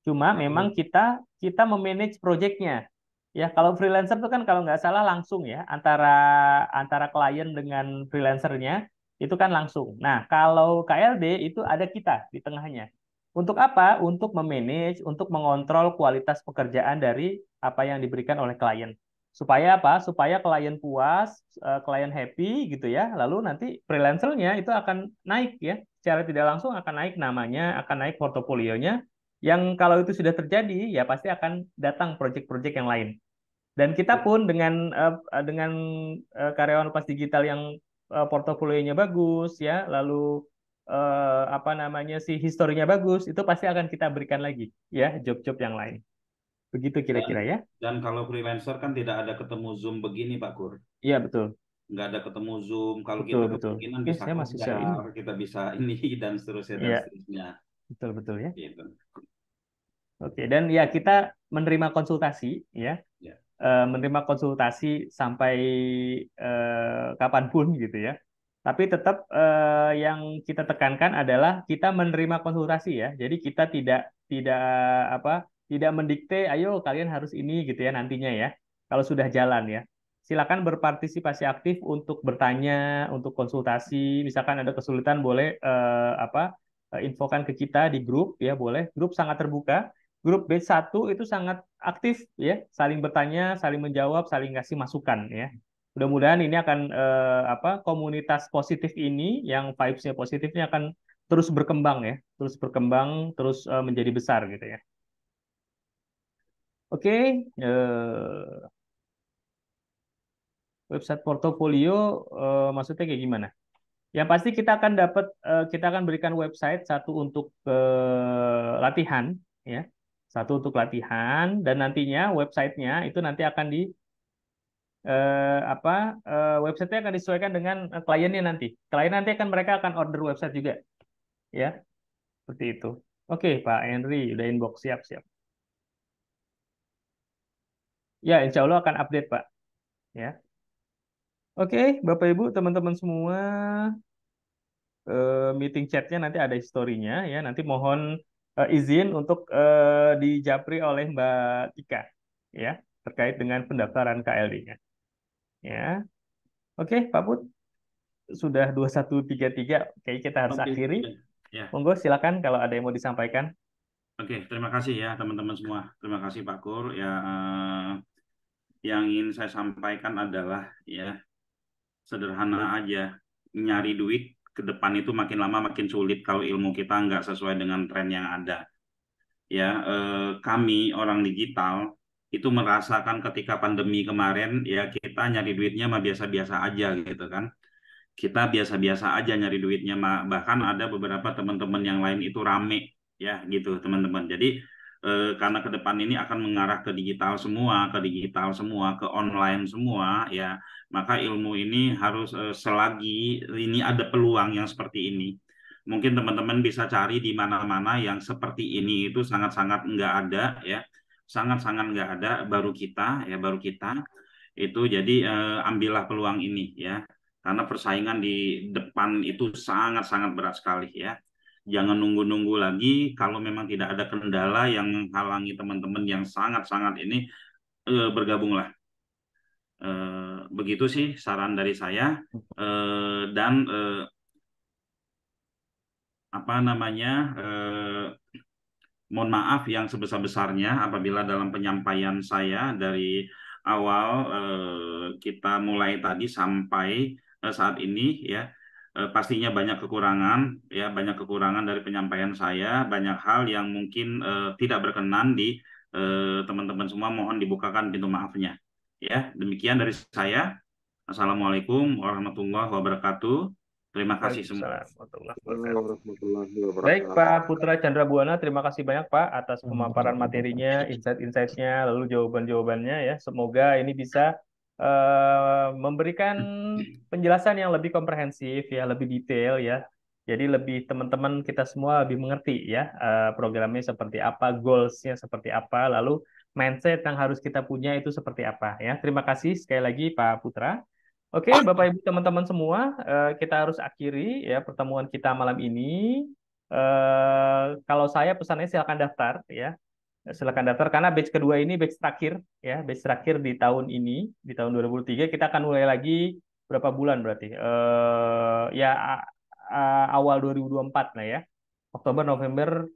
S1: Cuma memang
S2: Kalau
S1: kita memanage projectnya. Ya kalau freelancer itu kan kalau nggak salah langsung ya antara antara klien dengan freelancernya itu kan langsung. Nah kalau KLD itu ada kita di tengahnya. Untuk apa? Untuk memanage, untuk mengontrol kualitas pekerjaan dari apa yang diberikan oleh klien. Supaya apa? Supaya klien puas, klien happy gitu ya. Lalu nanti freelancernya itu akan naik ya. Secara tidak langsung akan naik namanya, akan naik portofolionya yang kalau itu sudah terjadi ya pasti akan datang proyek-proyek yang lain. Dan kita pun dengan karyawan lepas digital yang portofolionya bagus ya, lalu apa namanya sih historinya bagus, itu pasti akan kita berikan lagi ya job-job yang lain. Begitu
S2: dan
S1: kira-kira ya.
S2: dan kalau freelancer kan tidak ada ketemu Zoom begini Pak Kur.
S1: Iya betul.
S2: Nggak ada ketemu Zoom. Kalau
S1: Betul
S2: kita
S1: betul.
S2: kemungkinan
S1: Oke,
S2: bisa
S1: saya masih share ini.
S2: kopdar, kita bisa ini dan seterusnya dan
S1: Iya,
S2: seterusnya.
S1: betul betul ya.
S2: Gitu.
S1: Oke, dan ya kita menerima konsultasi ya.
S2: Ya.
S1: Menerima konsultasi sampai kapanpun gitu ya. Tapi tetap yang kita tekankan adalah kita menerima konsultasi ya. Jadi kita tidak tidak apa tidak mendikte, ayo kalian harus ini gitu ya nantinya ya. Kalau sudah jalan ya, silakan berpartisipasi aktif untuk bertanya, untuk konsultasi. Misalkan ada kesulitan boleh infokan ke kita di grup ya boleh. Grup sangat terbuka. Grup B1 itu sangat aktif ya, saling bertanya, saling menjawab, saling kasih masukan ya. Mudah-mudahan ini akan komunitas positif ini yang vibes-nya positifnya akan terus berkembang ya, terus berkembang, terus menjadi besar gitu ya. Oke, website portofolio maksudnya kayak gimana? Yang pasti kita akan berikan website satu untuk latihan ya, satu untuk latihan dan nantinya websitenya itu nanti akan di websitenya akan disesuaikan dengan kliennya nanti. Klien nanti akan mereka akan order website juga, ya, seperti itu. Oke, Pak Henry, udah inbox siap siap. Ya, insya Allah akan update, Pak. Ya, oke, Bapak Ibu, teman-teman semua, meeting chatnya nanti ada historinya, ya. Nanti mohon izin untuk dijapri oleh Mbak Tika, ya, terkait dengan pendaftaran KLD-nya. Ya, oke, Pak Put, sudah 2133, kayak kita harus
S2: Oke.
S1: akhiri.
S2: Ya. Ya.
S1: Monggo silakan kalau ada yang mau disampaikan.
S2: Oke, terima kasih ya teman-teman semua. Terima kasih Pak Kur. Ya, yang ingin saya sampaikan adalah ya sederhana aja. Nyari duit ke depan itu makin lama makin sulit kalau ilmu kita nggak sesuai dengan tren yang ada. Ya, kami orang digital itu merasakan ketika pandemi kemarin ya kita nyari duitnya mah biasa-biasa aja gitu kan. Kita biasa-biasa aja nyari duitnya bahkan ada beberapa teman-teman yang lain itu rame ya gitu teman-teman. Jadi karena ke depan ini akan mengarah ke digital semua, ke digital semua, ke online semua ya, maka ilmu ini harus selagi ini ada peluang yang seperti ini. Mungkin teman-teman bisa cari di mana-mana yang seperti ini itu sangat-sangat nggak ada ya, sangat-sangat nggak ada, baru kita itu jadi ambillah peluang ini ya karena persaingan di depan itu sangat-sangat berat sekali ya. Jangan nunggu-nunggu lagi. Kalau memang tidak ada kendala yang menghalangi teman-teman yang sangat-sangat ini, bergabunglah. Begitu sih saran dari saya. Dan apa namanya? Mohon maaf yang sebesar-besarnya apabila dalam penyampaian saya dari awal kita mulai tadi sampai saat ini ya, pastinya banyak kekurangan ya, banyak kekurangan dari penyampaian saya, banyak hal yang mungkin tidak berkenan di teman-teman semua, mohon dibukakan pintu maafnya. Ya, demikian dari saya. Assalamualaikum warahmatullahi wabarakatuh. Terima kasih semua.
S1: Waalaikumsalam warahmatullahi
S3: Assalamualaikum
S1: wabarakatuh.
S3: warahmatullahi
S1: Baik,
S3: wabarakatuh.
S1: Pak Putra Chandra Buana, terima kasih banyak Pak atas pemaparan materinya, insight-insightnya, lalu jawaban-jawabannya ya. Semoga ini bisa memberikan penjelasan yang lebih komprehensif ya, lebih detail ya. Jadi lebih teman-teman kita semua lebih mengerti ya programnya seperti apa, goals-nya seperti apa, lalu mindset yang harus kita punya itu seperti apa ya. Terima kasih sekali lagi Pak Putra. Oke, Bapak Ibu teman-teman semua, kita harus akhiri ya pertemuan kita malam ini. Kalau saya pesannya silakan daftar ya, silakan daftar karena batch kedua ini batch terakhir ya, batch terakhir di tahun ini, di tahun 2023 kita akan mulai lagi berapa bulan berarti? Ya awal 2024 lah ya. Oktober, November,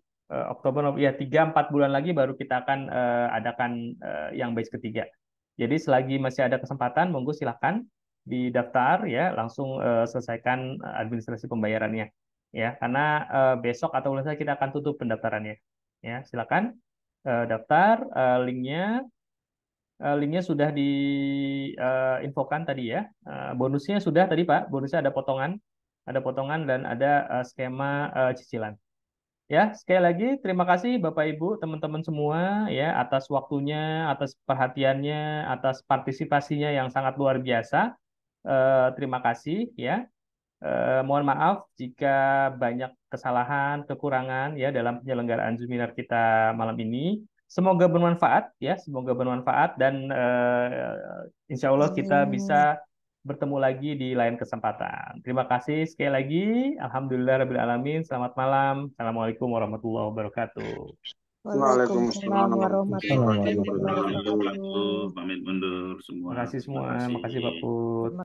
S1: ya 3-4 bulan lagi baru kita akan adakan yang batch ketiga. Jadi selagi masih ada kesempatan, monggo silakan didaftar ya, langsung selesaikan administrasi pembayarannya ya, karena besok atau lusa kita akan tutup pendaftarannya. Ya, silakan daftar linknya sudah diinfokan tadi ya. Bonusnya sudah tadi Pak, bonusnya ada potongan dan ada skema cicilan. Ya, sekali lagi terima kasih Bapak Ibu, teman-teman semua ya atas waktunya, atas perhatiannya, atas partisipasinya yang sangat luar biasa. Terima kasih ya. Mohon maaf jika banyak kesalahan, kekurangan ya dalam penyelenggaraan seminar kita malam ini. Semoga bermanfaat ya, semoga bermanfaat dan insya Allah kita bisa bertemu lagi di lain kesempatan. Terima kasih sekali lagi. Alhamdulillah alamin. Selamat malam. Assalamualaikum warahmatullahi wabarakatuh.
S3: Waalaikumsalam
S4: Waalaikumsalam
S3: warahmatullahi
S4: warahmatullahi
S2: Assalamualaikum warahmatullahi
S3: wabarakatuh.
S4: wabarakatuh.
S2: wabarakatuh. Pamit mundur
S1: Terima
S2: semua.
S1: kasih
S2: Terima
S1: semua.
S2: kasih.
S1: Makasih Pak Put.